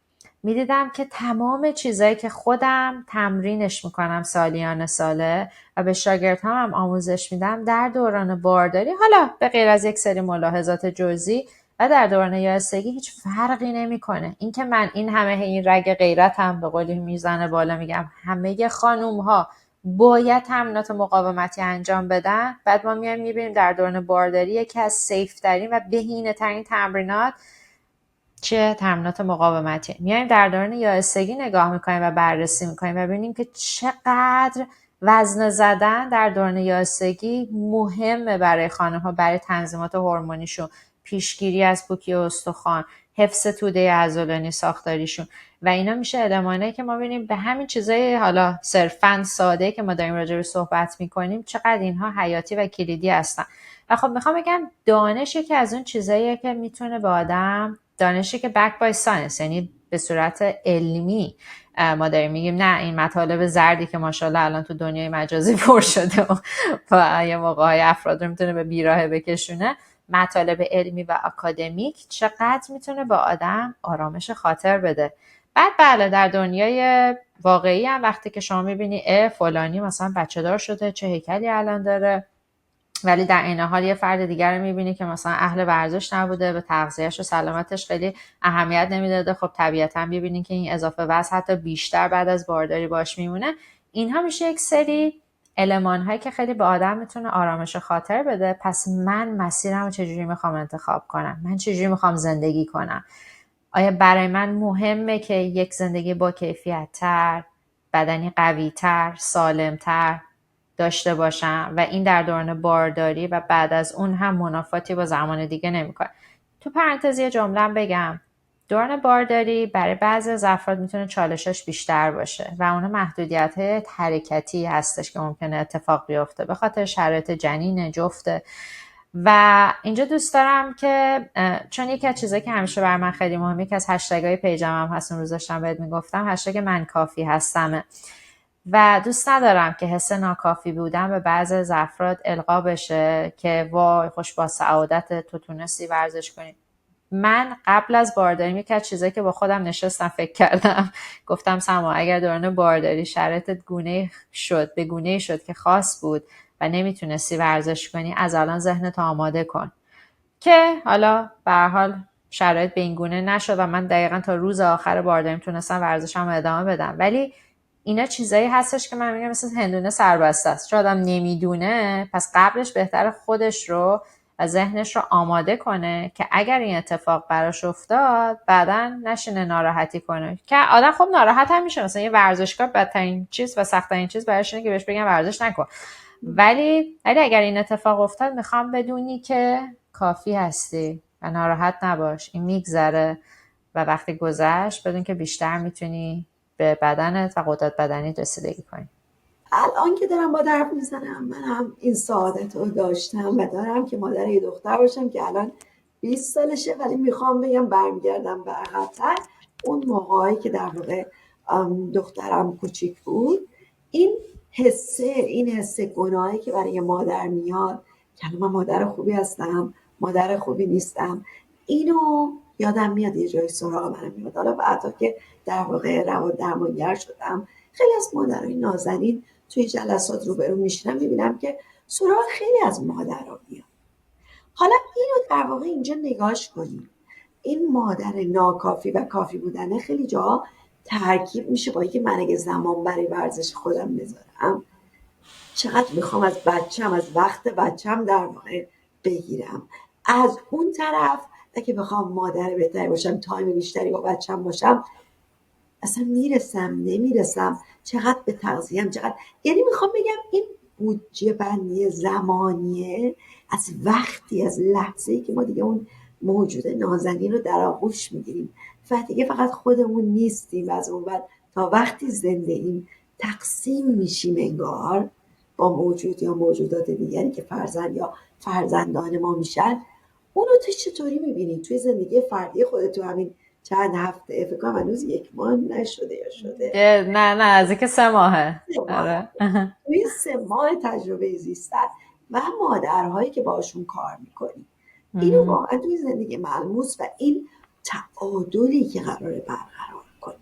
میدیدم که تمام چیزایی که خودم تمرینش میکنم سالیان ساله و به شاگردهام هم آموزش میدم در دوران بارداری، حالا به غیر از یک سری ملاحظات جزئی، و در دوران یائسگی هیچ فرقی نمیکنه. این که من این همه این رگ غیرتم به قولی میزنه بالا، میگم همه خانوم ها باید تمرینات مقاومتی انجام بدن. بعد ما میایم میبینیم در دوران بارداری یکی از سیف ترین و بهینه ترین تمرینات چه تمرینات مقاومتی. میایم در دوران یائسگی نگاه میکنیم و بررسی میکنیم و ببینیم که چقدر وزن زدن در دوران یائسگی مهمه برای خانم‌ها، برای تنظیمات هورمونیشون، پیشگیری از پوکی استخوان، حفظ توده عضلانی ساختاریشون و اینا میشه المانایی که ما ببینیم به همین چیزای حالا صرفاً ساده که ما داریم راجع به صحبت میکنیم چقدر اینها حیاتی و کلیدی هستن. و خب میخوام بگم دانش یکی از اون چیزاییه که میتونه به آدم، دانشی که back by science، یعنی به صورت علمی ما داریم میگیم نه این مطالب زردی که ماشاءالله الان تو دنیای مجازی پر شده و یه موقع‌های افراد رو میتونه به بیراهه بکشونه، مطالب علمی و اکادمیک چقدر میتونه به آدم آرامش خاطر بده. بعد بله در دنیای واقعی هم وقتی که شما میبینی فلانی مثلا بچه دار شده چه هیکلی الان داره، ولی در این حال یه فرد دیگر رو میبینی که مثلا اهل ورزش نبوده، به تغذیهش و سلامتش خیلی اهمیت نمیداده، خب طبیعتا میبینی که این اضافه وزن حتی بیشتر بعد از بارداری باش میمونه. اینها میشه یک سری المان هایی که خیلی به آدم میتونه آرامش خاطر بده. پس من مسیرم رو چجوری میخوام انتخاب کنم، من چجوری میخوام زندگی کنم، آیا برای من مهمه که یک زندگی با کیفیت تر، بدنی قوی تر، سالم تر داشته باشم و این در دوران بارداری و بعد از اون هم منافاتی با زمان دیگه نمیکنه. تو پرانتز یه جمله بگم، دوران بارداری برای بعضی از افراد میتونه چالشش بیشتر باشه و اون محدودیت‌های حرکتی هستش که ممکنه اتفاق بیفته به خاطر شرایط جنین جفته. و اینجا دوست دارم که چون یکی از چیزایی که همیشه بر من خیلی مهمه که از هشتگ‌های پیجم هم هست، اون روز داشتم بهت میگفتم، هشتگ من کافی هستمه و دوست ندارم که حس ناکافی بودن به بعضی از افراد القا بشه که وای خوش با سعادت تو تونستی ورزش کنی. من قبل از بارداری یکی از چیزایی که با خودم نشستم فکر کردم گفتم سما اگر دوران بارداری شرایطت به گونه‌ای شد که خاص بود و نمیتونستی ورزش کنی، از الان ذهنت آماده کن که حالا به هر حال شرایط به این گونه نشد و من دقیقاً تا روز آخر بارداریم تونستم ورزشم ادامه بدم. ولی اینا چیزایی هستش که من میگم مثل هندونه سربسته است. چون آدم نمیدونه پس قبلش بهتره خودش رو و ذهنش رو آماده کنه که اگر این اتفاق براش افتاد بعداً نشینه ناراحتی کنه که آدم خب ناراحت هم میشه. مثلا یه ورزشکار بدترین چیز و سخت‌ترین چیز براش اینه که بهش بگن ورزش نکن. ولی اگر این اتفاق افتاد میخوام بدونی که کافی هستی و ناراحت نباش، این میگذره و وقتی گذشت بدون که بیشتر میتونی به بدنت و قدرت بدنیت رسیدگی کنی. الان که دارم با حرف میزنم من هم این سعادت رو داشتم و دارم که مادر یه دختر باشم که الان 20 سالشه، ولی میخوام بگم برمیگردم به عقب‌تر اون موقعی که در واقع دخترم کوچیک بود. این حس گناهی که برای مادر میاد که من مادر خوبی هستم مادر خوبی نیستم، اینو یادم میاد یه جایی سراغ من میاد. حالا بعدا که در واقع روان درمانگر شدم خیلی از مادرای نازنین توی جلسات روبرو میشینم میبینم که سراغ خیلی از مادرها میاد. حالا اینو در واقع اینجا نگاش کنیم، این مادر ناکافی و کافی بودنه خیلی جا ترکیب میشه با اینکه من اگه زمان برای ورزش خودم بذارم چقدر میخوام از بچم، از وقت بچم در واقع بگیرم. از اون طرف اگه بخوام مادر بهتری باشم، تایم بیشتری با بچم باشم، اصلا میرسم نمیرسم، چقدر به تغذیه‌ام، چقدر، یعنی میخوام بگم این بودجه بندی زمانیه از وقتی، از لحظه‌ای که ما دیگه اون موجود نازنین رو در آغوش میگیریم و دیگه فقط خودمون نیستیم و از اون بعد تا وقتی زنده ایم تقسیم میشیم انگار با موجود یا موجودات دیگری که فرزند یا فرزندان ما میشن. اونو تو چطوری میبینی توی زندگی فردی خودت؟ تو همین چند هفته، فکر کنم هنوز 1 ماه نشده یا شده؟ نه از اینکه 3 ماهه. آره. توی 3 ماه تجربه زیستن و مادرهایی که باشون کار میکنی، اینو واقعا توی زندگی ملموس و این تعادلی که قراره برقرار کنی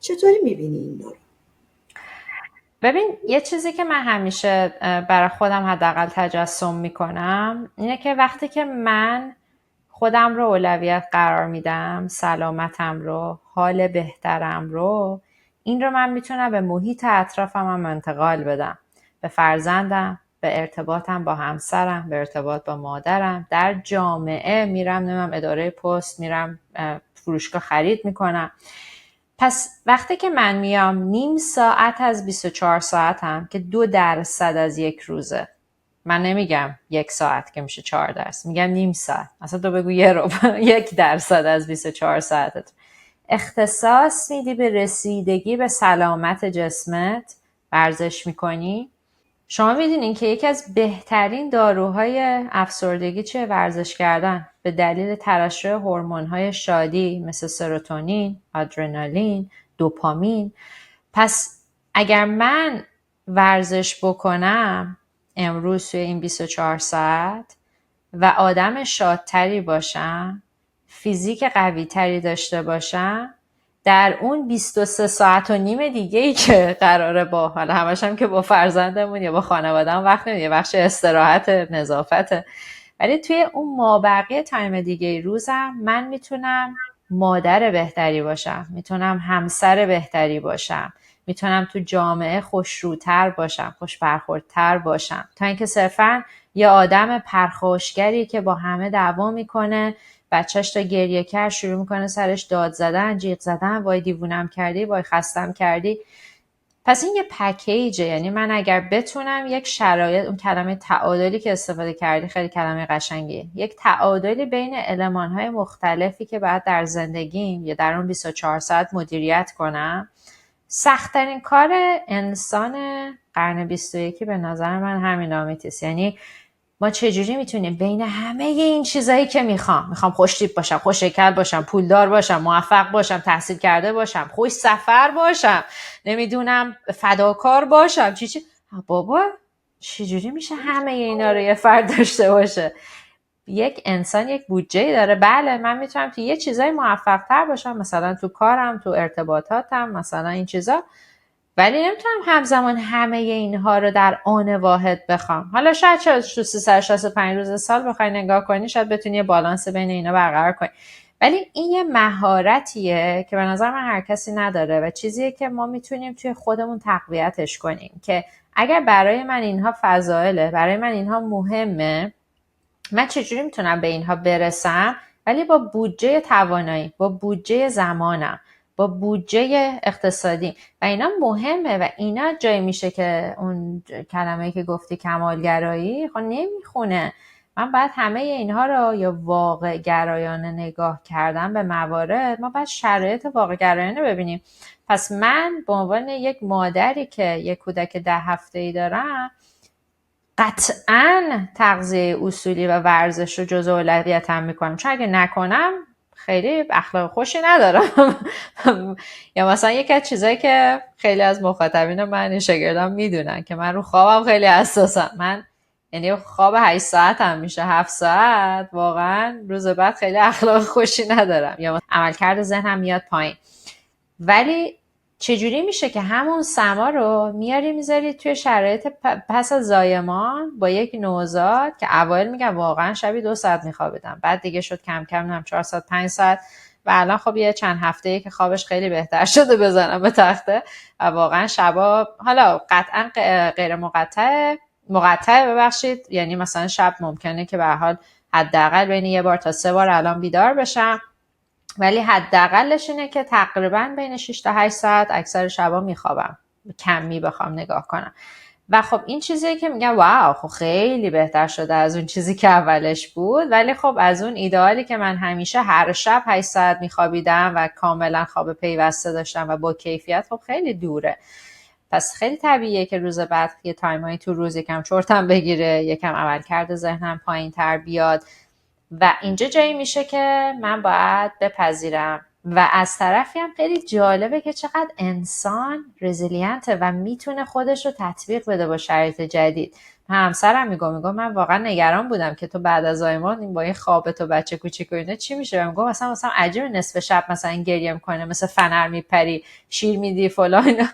چطوری میبینی این رو؟ ببین یه چیزی که من همیشه برای خودم حداقل تجسم میکنم اینه که وقتی که من خودم رو اولویت قرار میدم، سلامتم رو، حال بهترم رو، این رو من میتونم به محیط اطرافم هم انتقال بدم، به فرزندم، به ارتباطم با همسرم، به ارتباط با مادرم، در جامعه میرم نمیم اداره پست، میرم فروشگاه خرید میکنم. پس وقتی که من میام نیم ساعت از 24 ساعتم که 2% از یک روزه، من نمیگم 1 ساعت که میشه 4%، میگم نیم ساعت، اصلا تو بگو 1% از 24 ساعتت اختصاص میدی به رسیدگی به سلامت جسمت، ورزش میکنی. شما میدونین که یکی از بهترین داروهای افسردگی چیه؟ ورزش کردن. به دلیل ترشح هورمون‌های شادی مثل سروتونین، آدرنالین، دوپامین. پس اگر من ورزش بکنم امروز توی این 24 ساعت و آدم شادتری باشم، فیزیک قوی تری داشته باشم، در اون 23 ساعت و نیم دیگه ای که قراره با حالا همش هم که با فرزندمون یا با خانواده‌ام وقت نمیده، بخش استراحت، نظافت، ولی توی اون مابقی تایم دیگه روزم من میتونم مادر بهتری باشم، میتونم همسر بهتری باشم، میتونم تو جامعه خوشروتر باشم، خوش برخوردتر باشم، تا اینکه صرفاً یه آدم پرخاشگری که با همه دعوا میکنه، بچهش تا گریه کرد شروع میکنه سرش داد زدن، جیغ زدن، وای دیوونم کردی، وای خستم کردی. پس این یه پکیجه. یعنی من اگر بتونم یک شرایط، اون کلمه تعادلی که استفاده کردی خیلی کلمه قشنگیه، یک تعادلی بین المان‌های مختلفی که باید در زندگیم یا در اون 24 ساعت مدیریت کنم. سخت‌ترین کار انسان قرن 21 به نظر من همین آمیتیست. یعنی ما چجوری میتونیم بین همه این چیزایی که میخوام خوش‌تیپ باشم، خوش شکل باشم، پولدار باشم، موفق باشم، تحصیل کرده باشم، خوش سفر باشم، نمیدونم فداکار باشم، چی بابا چجوری میشه همه اینا رو یه فرد داشته باشه؟ یک انسان یک بودجه‌ای داره. بله من میتونم تو یه چیزای موفق تر باشم، مثلا تو کارم، تو ارتباطاتم، مثلا این چیزا، ولی نمیتونم همزمان همه اینها رو در آن واحد بخوام. حالا شاید تو 365 روز سال بخوای نگاه کنی شاید بتونی یه بالانس بین اینا برقرار کنی، ولی این یه مهارتیه که به نظر من هر کسی نداره و چیزیه که ما میتونیم توی خودمون تقویتش کنیم که اگر برای من اینها فضائله، برای من اینها مهمه، من چجوری میتونم به اینها برسم ولی با بودجه توانایی، با بودجه زمانم، با بودجه اقتصادی. و اینا مهمه و اینا جایی میشه که اون کلمه‌ای که گفتی کمالگرایی خب نمیخونه. من باید همه اینها رو یا واقع گرایانه نگاه کردن به موارد، ما باید شرایط واقع گرایانه ببینیم. پس من به عنوان یک مادری که یک کودک 10 هفته‌ای دارم قطعاً تغذیه اصولی و ورزش رو جزء اولویتم میکنم، چون اگه نکنم خیلی اخلاق خوشی ندارم. یا مثلا یکی از چیزایی که خیلی از مخاطبین من شاگردام میدونن که من رو خوابم خیلی حساسم. من یعنی خواب 8 ساعت هم میشه 7 ساعت، واقعا روز بعد خیلی اخلاق خوشی ندارم یا عملکرد ذهنم میاد پایین. ولی چجوری میشه که همون سما رو میاری میذاری توی شرایط پس از زایمان با یک نوزاد که اوایل میگم واقعا شبی 2 ساعت میخوابیدم، بعد دیگه شد کم کم هم 4 ساعت 5 ساعت و الان خب یه چند هفته‌ای که خوابش خیلی بهتر شده بزنم به تخته و واقعا شبا حالا قطعا غیر مقطع ببخشید، یعنی مثلا شب ممکنه که به هر حال حداقل بین 1 بار تا 3 بار الان بیدار بشم، ولی حداقلش اینه که تقریبا بین 6 تا 8 ساعت اکثر شبا میخوابم، کمی بخوام نگاه کنم. و خب این چیزیه که میگم واو خب خیلی بهتر شده از اون چیزی که اولش بود، ولی خب از اون ایدئالی که من همیشه هر شب 8 ساعت میخوابیدم و کاملا خواب پیوسته داشتم و با کیفیت، خب خیلی دوره. پس خیلی طبیعیه که روز بعد یه تایمایی تو روز یکم چرتم بگیره، یکم عملکرد ذهنم پایین تر بیاد و اینجا جایی میشه که من باید بپذیرم. و از طرفی هم خیلی جالبه که چقدر انسان رزیلینته و میتونه خودش رو تطبیق بده با شرایط جدید. همسرم میگم من واقعا نگران بودم که تو بعد از زایمان با این خواب تو بچه کوچیک و اینا چی میشه. میگم مثلا عجیب نصف شب مثلا گریه میکنه، مثل فنر میپری، شیر میدی فلان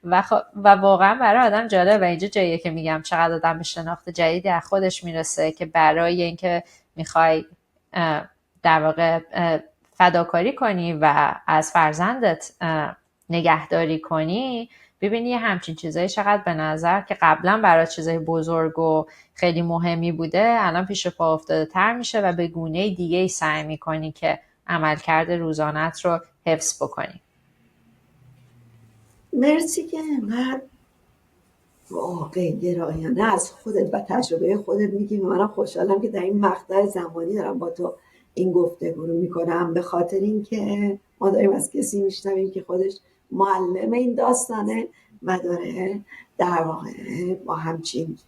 و واقعا برای آدم جالب. و اینجا جاییه که میگم چقدر آدم به شناخت جدیدی از خودش میرسه که برای اینکه میخوای در واقع فداکاری کنی و از فرزندت نگهداری کنی، ببینی یه همچین چیزایی چقدر به نظر که قبلا برای چیزای بزرگ و خیلی مهمی بوده الان پیش پا افتاده تر میشه و به گونه دیگه ای سعی میکنی که عملکرد روزانت رو حفظ بکنی. مرسی که انقدر واقع گرایانه از خودت و تجربه خودت میگی و منم خوشحالم که در این مقطع زمانی دارم با تو این گفتگو رو میکنم، به خاطر اینکه ما داریم از کسی میشنویم که خودش معلم این داستانه و داره در واقع با همچین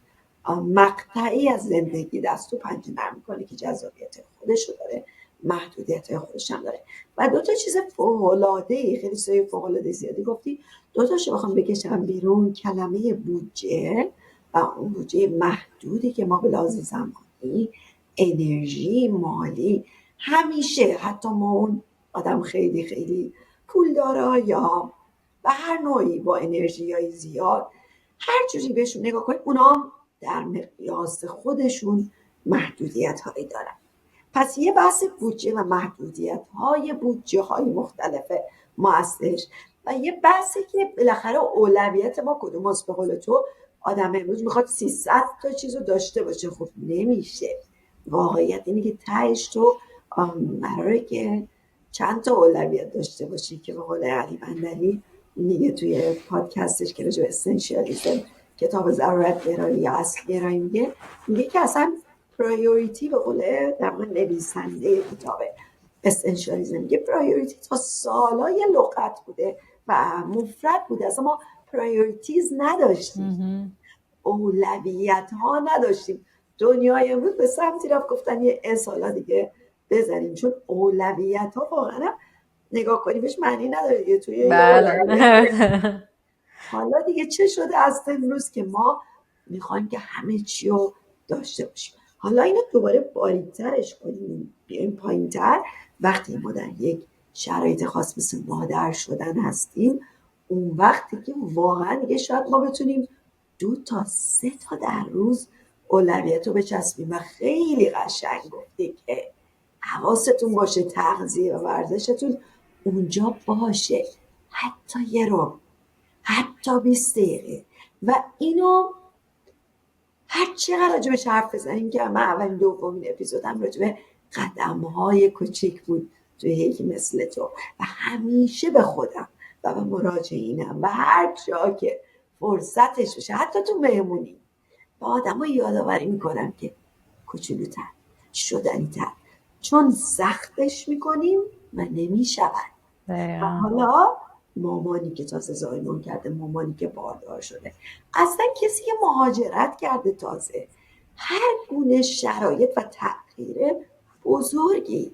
مقطعی از زندگی دست و پنجه نرم میکنه که جذابیت خودش رو داره، محدودیت خودش هم داره. و دو تا چیز فوق‌العاده‌ای، خیلی چیزای فوق‌العاده زیادی گفتی، دو تاشو بخوام بکشم بیرون، کلمه بودجه و اون بودجه محدودی که ما به لحاظ زمانی، انرژی، مالی، همیشه حتی ما اون آدم خیلی خیلی پولدارا یا به هر نوعی با انرژی های زیاد هر جوری بهشون نگاه کنید، اونا در مقیاس خودشون محدودیت هایی دارن. پس یه بحث بودجه و محدودیت های بودجه های مختلف ما هستش و یه بحثی که بالاخره اولویت ما کدوم است. به قول تو آدم امروز میخواد 300 تا چیز رو داشته باشه، خب نمیشه. واقعیت اینه که تهش تو قراره که چند تا اولویت داشته باشی که به قول علی بندری میگه توی پادکستش که راجع به اسنشیالیسم، کتاب ضرورت گرایی یا اصل گرایی، میگه که اصلا پرایوریتی، به قول در واقع نویسنده کتاب اسنشیالیسم، میگه پرایوریتی تا سالای لغت بوده و مفرد بوده، اصلا ما پرایوریتیز نداشتیم، اولویت ها نداشتیم. دنیای امروز به سمتی رفت گفتن یه سالا دیگه بذاریم، چون اولویت ها واقعا نگاه کنی بهش معنی نداره دیگه. توی حالا دیگه چه شده از امروز که ما میخوایم که همه چی رو داشته باشیم. حالا اینو دوباره باریک‌ترش کنیم، بیایم پایین‌تر. وقتی ما در یک شرایط خاص مثل مادر شدن هستیم، اون وقتی که واقعا دیگه شاید ما بتونیم 2 تا 3 تا در روز اولویت رو بچسبیم. و خیلی قشنگ گفتی که حواستون باشه تغذیه و ورزشتون اونجا باشه، حتی یه رو، حتی 20 دقیقه. و اینو هر چقدر راجبش حرف بزنیم که من اولین دومین اپیزودم راجب قدم‌های کوچیک بود توی یکی مثل تو، و همیشه به خودم و به مراجعینم و هر جا که فرصتش بشه، حتی تو مهمونی، به آدم‌ها یادآوری میکنم که کوچولوتر، شدنی‌تر، چون سختش میکنیم و نمیشود. و حالا مامانی که تازه زایمان کرده، مامانی که باردار شده، اصلا کسی که مهاجرت کرده تازه، هر گونه شرایط و تغییر بزرگی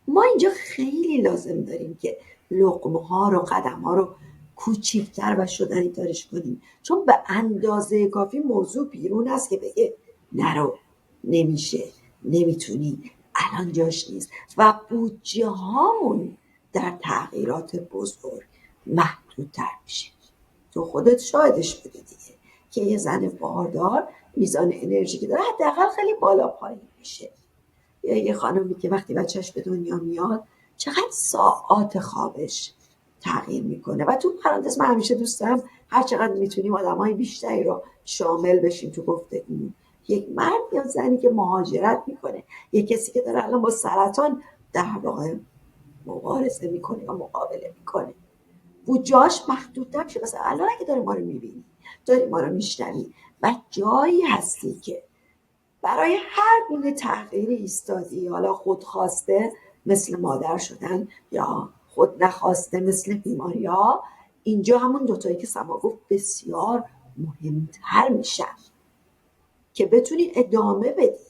ما اینجا خیلی لازم داریم که لقمه ها رو، قدم ها رو کوچیکتر و شدنی ترش کنیم، چون به اندازه کافی موضوع بیرون است که بگه نرو، نمیشه، نمیتونی، الان جاش نیست. و بودجه هامون در تغییرات بزرگ محدودتر میشه. تو خودت شاهدش بودی دیگه که یه زن باردار میزان انرژی که داره حداقل خیلی بالا پایین میشه. یا یه خانمی که وقتی بچهش به دنیا میاد چقدر ساعات خوابش تغییر میکنه. و تو پرانتز من همیشه دوست دارم هر چقدر میتونیم آدمای بیشتری رو شامل بشیم تو گفتگو. یک مرد یا زنی که مهاجرت میکنه، یک کسی که داره الان با سرطان در واقع مبارزه میکنه یا مقابله میکنه، بودجه‌اش محدودتر میشه. مثلا الان اگه داری ما رو میبینی، داری ما رو میشنوی و جایی هستی که برای هر گونه تغییر ایستادی، حالا خودخواسته مثل مادر شدن یا خود نخواسته مثل بیماری ها، اینجا همون دوتایی که سما گفت بسیار مهمتر میشن که بتونی ادامه بدی.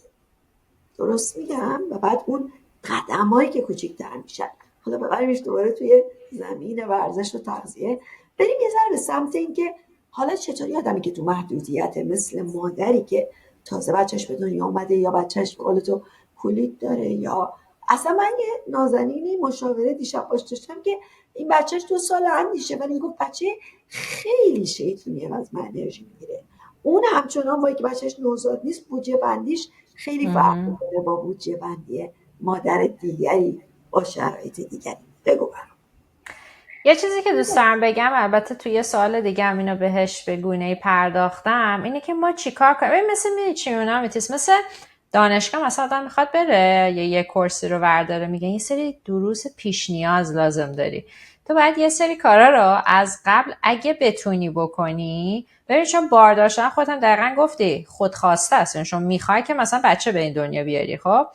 درست میگم؟ و بعد اون قدم هایی که کوچیک‌تر میشن. حالا ببریمش دوباره توی زمین ورزش و تغذیه، بریم یه ذره به سمت این که حالا چطوری آدمی که تو محدودیت، مثل مادری که تازه بچهش به دنیا اومده یا بچهش به قول تو کولیت داره، یا اصلا من یه نازنینی مشاوره دیشب باش داشتم که این بچهش 2 سال اندیشه، ولی گفت بچه خیلی شیطونیه و از من انرژی میگیره. اون همچنان با که بچهش نوزاد نیست، بودجه بندیش خیلی فرق میکنه با بودجه بندی مادر دیگری با شرایط دیگری. بگو برام. یه چیزی که دوست دارم بگم، البته توی یه سوال دیگه هم اینو بهش به گونه‌ای پرداختم، اینه که ما چیکار کنیم. مثل میتیس مثل دانشگاه مثلا آدم میخواد بره یه کورسی رو ورداره، میگن یه سری دروس پیش نیاز لازم داری، تو باید یه سری کارا رو از قبل اگه بتونی بکنی ببین، چون بار داشتن خودت هم دقیقا گفتی خودخواسته است، چون میخوای که مثلا بچه به این دنیا بیاری. خب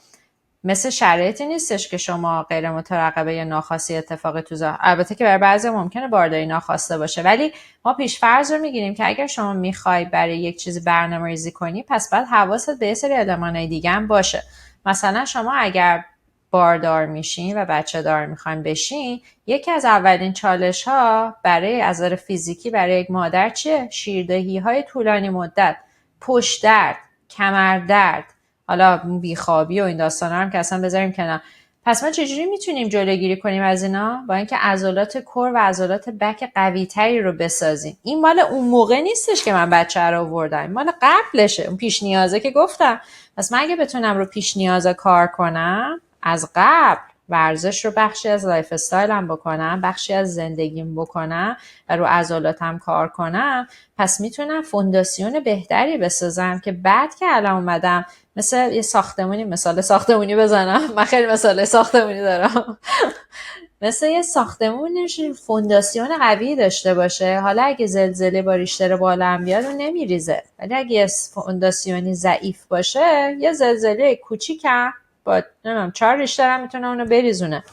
مثل شرایطی نیستش که شما غیر مترقبه یا ناخواسته اتفاقی البته که برای بعضی ممکنه بارداری ناخواسته باشه، ولی ما پیش‌فرض رو میگیریم که اگر شما میخوای برای یک چیز برنامه‌ریزی کنی، پس باید حواست به یه سری المان‌های دیگه هم باشه. مثلا شما اگر باردار میشین و بچه دار میخواین بشین، یکی از اولین چالش ها برای از نظر فیزیکی برای یک مادر چیه؟ شیردهی های طولانی مدت، پشت درد، کمر درد، حالا بیخوابی و این داستانا هم که اصلا بذاریم کنار. پس ما چجوری میتونیم جلوگیری کنیم از اینا؟ با اینکه عضلات کور و عضلات بک قوی تری رو بسازیم. این مال اون موقع نیستش که من بچه رو آوردم، مال قبلشه، اون پیش نیازه که گفتم. پس من اگه بتونم رو پیش نیازه کار کنم از قبل، ورزش رو بخشی از لایف استایلم بکنم، بخشی از زندگیم بکنم و رو عضلاتم کار کنم، پس میتونم فونداسیون بهتری بسازم که بعد که الان اومدم مثل یه ساختمونی، مثال ساختمونی بزنم، من خیلی مثال ساختمونی دارم مثل یه ساختمونش فونداسیون قوی داشته باشه، حالا اگه زلزله با ریشتر بالا هم بیاد اون نمیریزه، ولی اگه یه فونداسیونی ضعیف باشه یه زلزله کوچیکم با نمیدونم 4 ریشتر هم میتونه اونو بریزونه.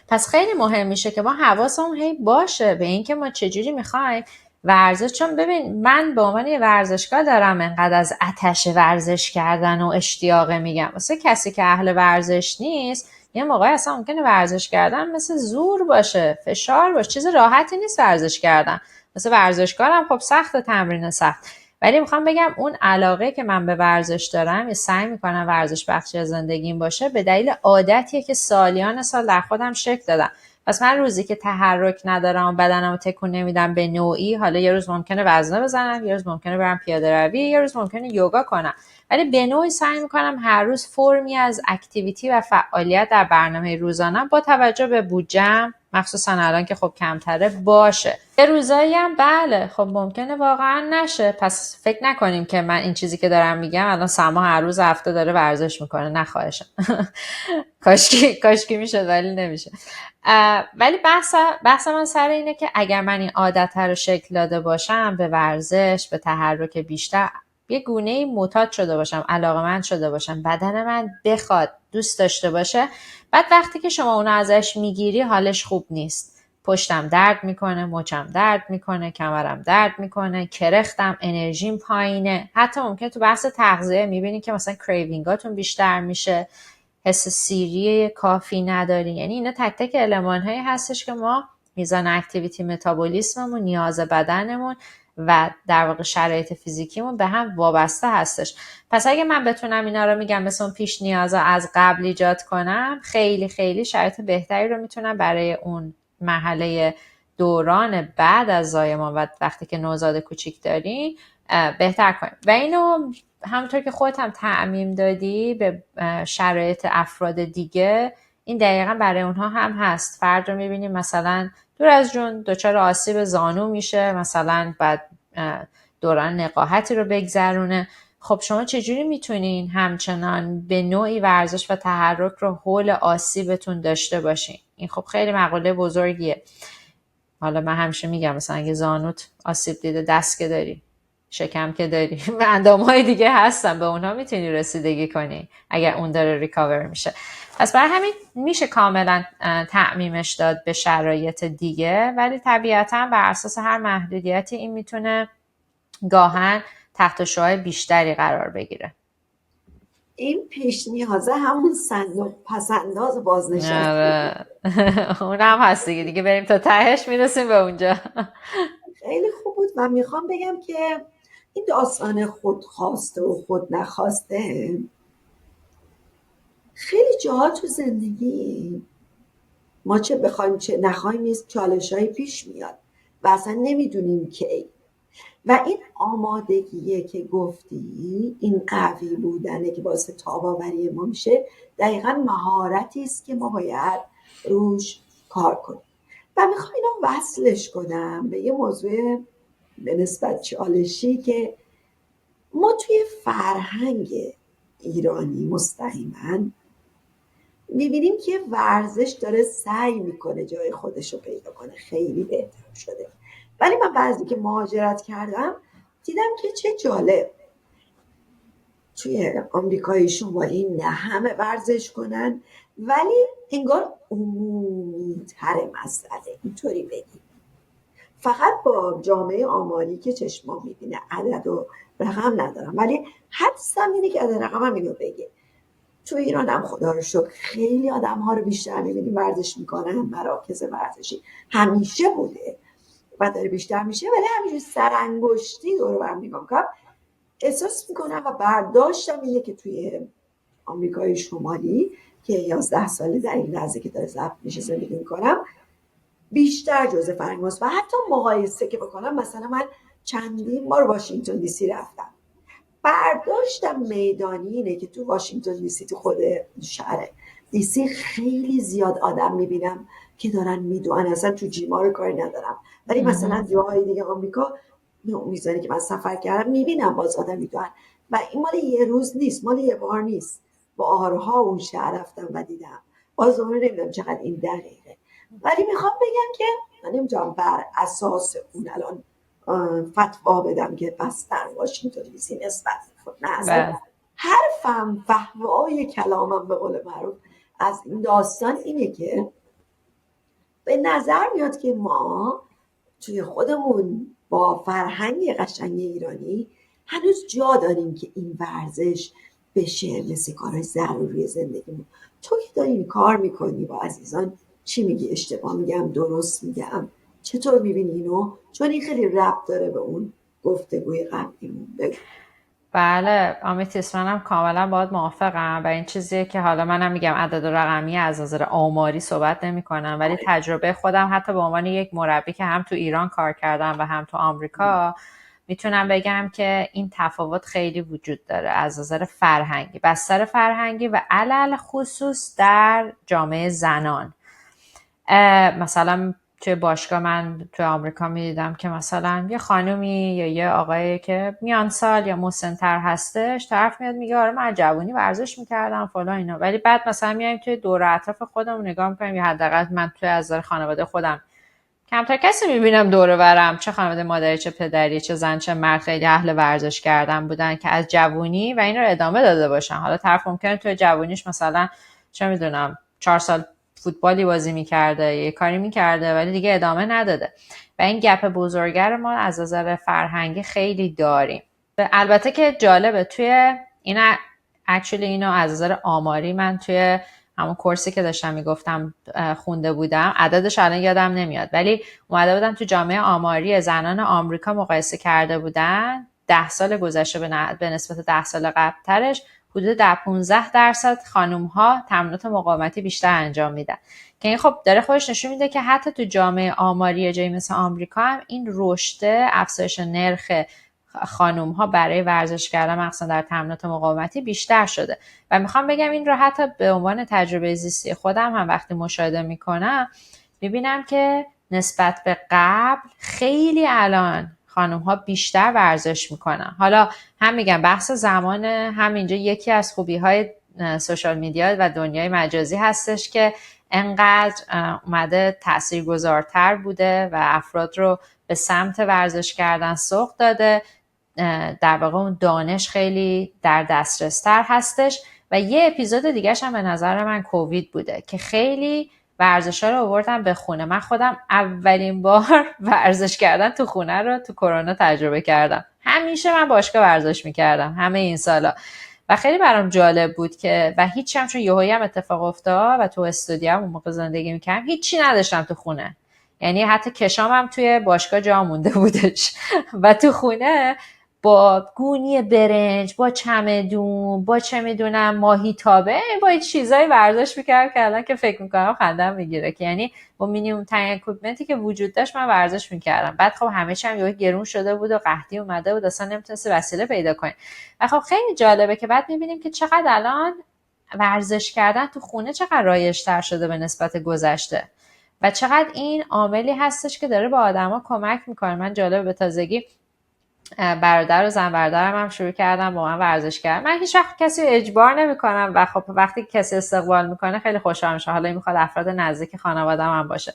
پس خیلی مهم میشه که ما حواسمون هی باشه به این که ما چجوری میخوایم ورزش. چون ببین من به عنوان یه ورزشکار دارم انقدر از آتش ورزش کردن و اشتیاقه میگم، واسه کسی که اهل ورزش نیست یه موقعی اصلا ممکنه ورزش کردن مثل زور باشه، فشار باشه، چیز راحتی نیست ورزش کردن. مثل ورزشکارم خب سخت، تمرین سخت، ولی میخوام بگم اون علاقه که من به ورزش دارم یا سعی میکنم ورزش بخشی از زندگیم باشه به دلیل عادتیه که سالیان سال در خودم شکل دادم. پس من روزی که تحرک ندارم و بدنمو تکون نمیدم به نوعی، حالا یه روز ممکنه وزنه بزنم، یه روز ممکنه برم پیاده روی، یه روز ممکنه یوگا کنم، ولی به نوعی سعی میکنم هر روز فرمی از اکتیویتی و فعالیت در برنامه روزانه با توجه به بودجه‌ام، مخصوصا الان که خب کمتره، باشه. یه روزایی هم بله خب ممکنه واقعا نشه، پس فکر نکنیم که من این چیزی که دارم میگم الان سما هر روز هفته داره ورزش میکنه، نخواهشم کاشکی میشه ولی نمیشه. ولی بحث من سر اینه که اگر من این عادت رو شکل داده باشم به ورزش، به تحرک بیشتر، یه گونه‌ای معتاد شده باشم، علاقه‌مند شده باشم، بدن من بخواد دوست داشته باشه، بعد وقتی که شما اونو ازش میگیری حالش خوب نیست. پشتم درد میکنه، مچم درد میکنه، کمرم درد میکنه، کرختم، انرژیم پایینه. حتی ممکنه تو بحث تغذیه میبینی که مثلا کریوینگاتون بیشتر میشه، حس سیری کافی نداری. یعنی اینا تک تک المان هایی هستش که ما میزان اکتیویتی متابولیسممون، نیاز بدنمون و در واقع شرایط فیزیکیمون به هم وابسته هستش. پس اگه من بتونم اینا رو میگم مثل اون پیش نیازا از قبل ایجاد کنم، خیلی خیلی شرایط بهتری رو میتونم برای اون مرحله دوران بعد از زایمان و وقتی که نوزاد کوچیک دارین بهتر کنیم. و اینو همونطور که خودت هم تعمیم دادی به شرایط افراد دیگه، این دقیقا برای اونها هم هست. فرد رو میبینیم مثلا دور از جون دچار آسیب زانو میشه، مثلا بعد دوران نقاهتی رو بگذرونه. خب شما چجوری میتونین همچنان به نوعی ورزش و تحرک رو حول آسیبتون داشته باشین؟ این خب خیلی مقوله بزرگیه. حالا من همیشه میگم مثلا اگه زانوت آسیب دیده، دست که داری، شکم که داری و اندامهای دیگه هستن، به اونها میتونی رسیدگی کنی اگر اون داره ریکاور میشه. پس برای همین میشه کاملا تعمیمش داد به شرایط دیگه، ولی طبیعتا بر اساس هر محدودیتی این میتونه گاهن تحت شعاع بیشتری قرار بگیره. این پیش نیازه همون صندوق پسنداز بازنشسته آره اونم هست دیگه بریم تا تهش میرسیم به اونجا. خیلی خوب بود. و میخوام بگم که این داستان خودخواسته و خود نخواسته خیلی جاها تو زندگی ما چه بخوایم چه نخوایم نیست چالش های پیش میاد و اصلا نمیدونیم کی. و این آمادگیه که گفتی، این قوی بودنه که باعث تاباوری ما میشه، دقیقا مهارتی است که ما باید روش کار کنیم. و میخوام اینو وصلش کنم به یه موضوع به نسبت چالشی که ما توی فرهنگ ایرانی مستقیما میبینیم که ورزش داره سعی میکنه جای خودش رو پیدا کنه، خیلی بهتر شده. ولی من بعضی که مهاجرت کردم دیدم که چه جالب، توی آمریکای شمالی نه همه ورزش کنن، ولی انگار عمومی تر مسئله، اینطوری بگیم. فقط با جامعه آماری که چشما میبینه، عدد و رقم ندارم، ولی حدسم اینه که عدد رقم هم اینو بگه. تو ایران هم خدا رو شکر خیلی آدم ها رو بیشتر میبینیم ورزش میکنن، مراکز ورزشی همیشه بوده و داره بیشتر میشه، ولی همیشه سرانگشتی دور برم نگاه میکنم احساس میکنم و برداشتم اینه که توی آمریکای شمالی که 11 ساله در این لحظه که داره ضبط میشه زندگی میکنم بیشتر جزء فرهنگ ماست. و حتی مقایسه که بکنم، مثلا من چندین بار واشنگتن دی سی رفتم، برداشتم میدانی اینه که تو واشنگتن دی سی، تو خود شهر دی سی خیلی زیاد آدم میبینم که دارن میدونن، اصلا تو جیما رو کاری ندارم، ولی مثلا جاهای دیگه آمریکا میزانی که من سفر کردم میبینم باز آدم میدونن و این مال یه روز نیست، مال یه بار نیست. بارها اون شهر رفتم و دیدم، باز اون نمیدونم چقدر این دقیقه. ولی میخوام بگم که من نمیتونم بر اساس اون الان فتوا بدم که بس در واشنگتن دی سی نسبت نه، اصلا حرفم فهوای کلامم به قول معروف از این داستان اینه که به نظر میاد که ما توی خودمون با فرهنگ قشنگ ایرانی هنوز جا داریم که این ورزش بشه مثل کارهای ضروری زندگیمون. تو که داری این کار میکنی با عزیزان، چی میگی؟ اشتباه میگم؟ درست میگم؟ چطور میبینی اینو؟ چون این خیلی ربط داره به اون گفتگوی قبلیمون. بگو. بله آمیتیس، منم کاملا باهات موافقم و این چیزیه که حالا منم میگم عدد و رقمی از نظر آماری صحبت نمی کنم، ولی تجربه خودم حتی به عنوان یک مربی که هم تو ایران کار کردم و هم تو آمریکا میتونم بگم که این تفاوت خیلی وجود داره از نظر فرهنگی، بستر فرهنگی و علل خصوص در جامعه زنان. مثلا توی باشگاه من توی آمریکا میدیدم که مثلا یه خانومی یا یه آقایی که میان سال یا مسن‌تر هستش طرف میاد میگه آره من جوانی ورزش میکردم فلان اینا، ولی بعد مثلا میایم توی دور اطراف خودمون نگاه میکنیم، یا حداقل من توی از نظر خانواده خودم کمتر کسی میبینم دور برم، چه خانواده مادری چه پدری چه زن چه مرد خیلی اهل ورزش کردن بودن که از جوونی و این رو ادامه داده باشن. حالا طرف ممکنه توی جوونیش مثلا چه میدونم 4 سال فوتبالی بازی میکرده، یه کاری میکرده ولی دیگه ادامه نداده و این گپ بزرگر ما از نظر فرهنگی خیلی داریم. البته که جالبه توی این اکچولی اینو از نظر آماری من توی همون کورسی که داشتم میگفتم خونده بودم، عددش الان یادم نمیاد، ولی اومده بودم تو جامعه آماری زنان آمریکا مقایسه کرده بودن 10 سال گذشته به نسبت 10 سال قبل ترش حدود 15% خانوم ها تمرینات مقاومتی بیشتر انجام میدن، که این خب داره خودش نشون میده که حتی تو جامعه آماری جایی مثل آمریکا هم این رشد افزایش نرخ خانوم ها برای ورزش کردن مخصوصا در تمرینات مقاومتی بیشتر شده. و میخوام بگم این رو حتی به عنوان تجربه زیستی خودم هم وقتی مشاهده میکنم میبینم که نسبت به قبل خیلی الان خانوم ها بیشتر ورزش میکنن. حالا هم میگم بحث زمان، هم اینجا یکی از خوبی های سوشال میدیا و دنیای مجازی هستش که انقدر اومده تاثیرگذارتر بوده و افراد رو به سمت ورزش کردن سوق داده، در واقع اون دانش خیلی در دسترس تر هستش. و یه اپیزود دیگه هم به نظر من کووید بوده که خیلی ورزش‌ها رو آوردن به خونه. من خودم اولین بار ورزش کردن تو خونه رو تو کرونا تجربه کردم. همیشه من باشگاه ورزش میکردم همه این سالا و خیلی برام جالب بود که و هیچ هم چون یهویی هم اتفاق افتاد و تو استودیوم اون موقع زندگی میکردم هیچی نداشتم تو خونه، یعنی حتی کشامم توی باشگاه جا مونده بودش و تو خونه با گونی برنج، با چمدون، با چه میدونم ماهیتابه، با این چیزای ورزش میکردم که الان که فکر میکنم خندم میگیره که یعنی با مینیمم ترین اکویپمنتی که وجود داشت من ورزش میکردم. بعد خب همه چی هم یهو گرون شده بود و قحطی اومده بود، اصلا نمیتونستی وسیله پیدا کنی. و خب خیلی جالبه که بعد میبینیم که چقدر الان ورزش کردن تو خونه چقدر رایج‌تر شده به نسبت گذشته و چقدر این عاملی هستش که داره با آدما کمک میکنه. من جالب به تازگی برادر و زن برادرم هم شروع کردم با من ورزش کردن. من هیچ وقت کسی رو اجبار نمیکنم و خب وقتی کسی استقبال میکنه خیلی خوشحال میشم، حالا میخواد افراد نزدیک خانواده‌ام هم باشه.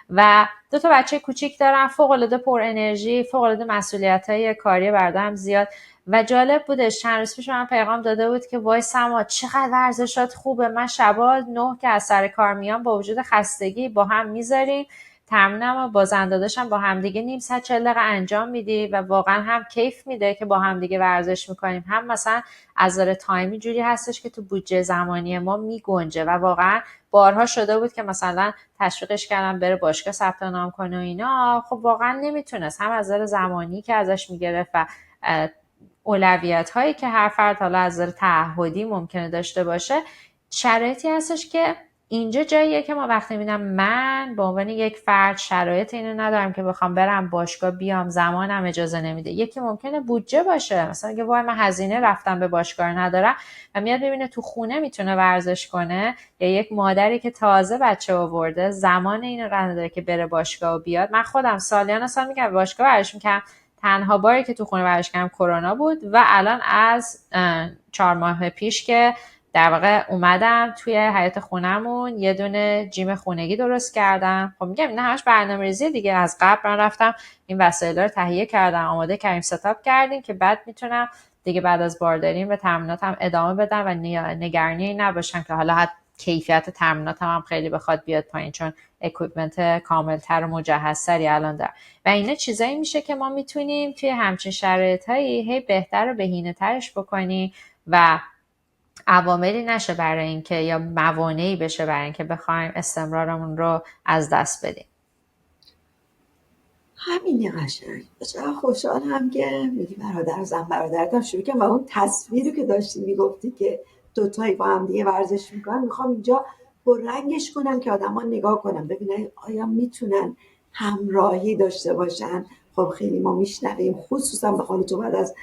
و 2 تا بچه کوچیک دارم، فوق العاده پر انرژی، فوق العاده مسئولیت‌های کاری برادرم زیاد. و جالب بودش چند روز پیش من پیغام داده بود که وای سما چقدر ورزشات خوبه، من شبا 9 که از سر کار میام با وجود خستگی با هم میذاریم تمرینم و با زن داداشم با همدیگه نیم ساعت 40 دقیقه انجام میدی و واقعا هم کیف میده که با همدیگه ورزش میکنیم، هم مثلا از نظر تایمی جوری هستش که تو بودجه زمانی ما میگنجه. و واقعا بارها شده بود که مثلا تشویقش کردم بره باشگاه ثبت نام کنه و اینا، خب واقعا نمیتونست، هم از نظر زمانی که ازش میگرفت و اولویت هایی که هر فرد حالا از نظر تعهدی ممکنه داشته باشه. شرایطی هستش که اینجا جاییه که ما وقتی میبینم من به عنوان یک فرد شرایط اینو ندارم که بخوام برم باشگاه بیام، زمانم اجازه نمیده. یکی ممکنه بودجه باشه، مثلا میگه وای من هزینه رفتم به باشگاه ندارم و میاد ببینه تو خونه میتونه ورزش کنه، یا یک مادری که تازه بچه آورده زمان اینو نداره که بره باشگاه و بیاد. من خودم سالیان سال میگم باشگاه ورزش میکنم، تنها باری که تو خونه ورزش کردم کرونا بود و الان از 4 ماه پیش که در واقع اومدم توی حیاط خونمون یه دونه جیم خونگی درست کردم. خب میگم اینا همش برنامه‌ریزی دیگه، از قبل من رفتم این وسایل رو تهیه کردم، آماده کردیم، ستاپ کردیم که بعد میتونم دیگه بعد از بارداری به تمریناتم ادامه بدم و نگرانی نباشم که حالا حتی کیفیت تمریناتم هم خیلی بخواد بیاد پایین، چون اکویپمنت کاملتر و مجهزتری الان دارم. و اینا چیزایی میشه که ما میتونیم توی همچین شرایطایی هی بهتر و بهینه‌ترش بکنیم و عواملی نشه برای اینکه یا موانعی بشه برای اینکه بخوایم استمرارمون رو از دست بدیم. همینه قشنگ. چقدر خوشحالم که میگی برادر و زن برادرتم شروع کردم و اون تصویری که داشتی میگفتی که دوتایی با هم دیگه ورزش میکنن میخوام اینجا پررنگش کنم که آدما نگاه کنم ببینن آیا میتونن همراهی داشته باشن. خب خیلی ما میشنویم خصوصا به قول تو بعد از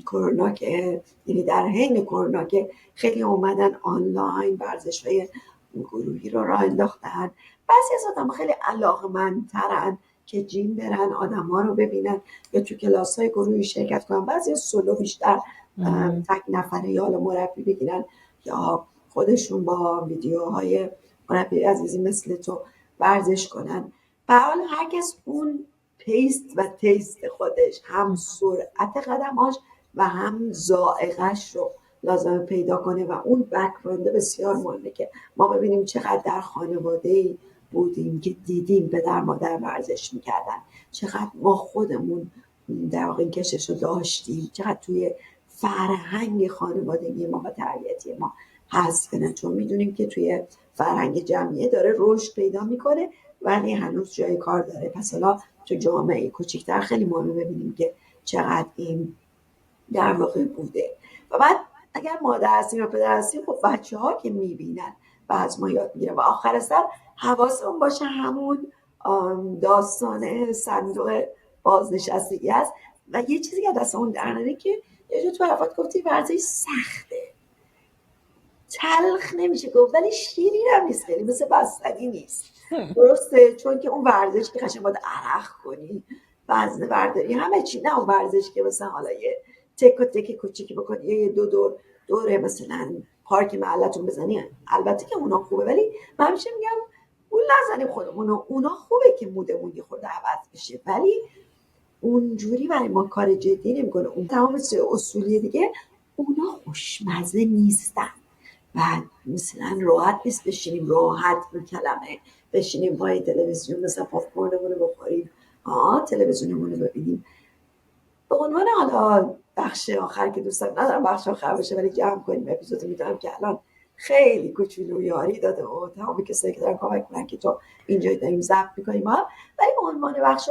کرونا که یعنی در حین کرونا که خیلی اومدن آنلاین ورزش‌های گروهی رو راه انداختن. بعضی از آدم خیلی علاقه‌مندترن که جیم برن آدما رو ببینن یا تو کلاس‌های گروهی شرکت کنن، بعضی سولو بیشتر تک نفره یا حالا مربی بگیرن یا خودشون با ویدیوهای مربی عزیزی مثل تو ورزش کنن. به حال هر کس اون پیست و تیست خودش، هم سرعت قدماش و هم ذائقه‌اش رو لازم پیدا کنه و اون بک‌گراند بسیار مهمه که ما ببینیم چقدر در خانواده‌ای بودیم که دیدیم پدر مادر ورزش میکردن، چقدر ما خودمون در واقع این کشش رو داشتیم، چقدر توی فرهنگ خانوادگی ما و تربیتی ما هست که نه، چون میدونیم که توی فرهنگ جمعیه داره رشد پیدا میکنه ولی هنوز جای کار داره. پس حالا تو جامعه کوچیک‌تر خیلی مهمه ببینیم که چقدر این در واقع بوده. و بعد اگر مادر هستیم یا پدر هستیم خب بچه ها که میبینن و از ما یاد میگیرن و آخر سر حواسمون باشه همون داستان صندوق بازنشستگی است. و یه چیزی که دستمون در نره که یه جور تو حرفات گفتی ورزش سخته، تلخ نمیشه گفت ولی شیرین هم نیست، خیلی مثل بستنی نیست. درسته، چون که اون ورزش که قشنگ باید عرق کنی، وزنه برداری، همه چی، نه اون ورزش که مثلا حالا یه تک و تک کوچیکی بکنی یه دو دوره مثلا پارک محلتون بزنی، البته که اونا خوبه ولی من همیشه میگم اون نزنیم خودمون، اونا خوبه که مودمون یه خورده عوض بشه ولی اونجوری برای ما کار جدی نمیکنه. اون تمام اصولی دیگه اونا خوشمزه نیستن و مثلا راحت نیست بشینیم راحت این کلمه بشینیم پای تلویزیون مثلا پاپکورنمون رو بخوریم تلویزیونمون رو ببینیم. به عنوان حالا بخش آخر که دوستم ندارم بخش آخر بشه ولی جمع کنیم اپیزودو، میدونم که الان خیلی کوچولو یاری داده و تمام کسایی که دارن کمک کنن که تو اینجا داریم ضبط می‌کنیم ولی به عنوان بخش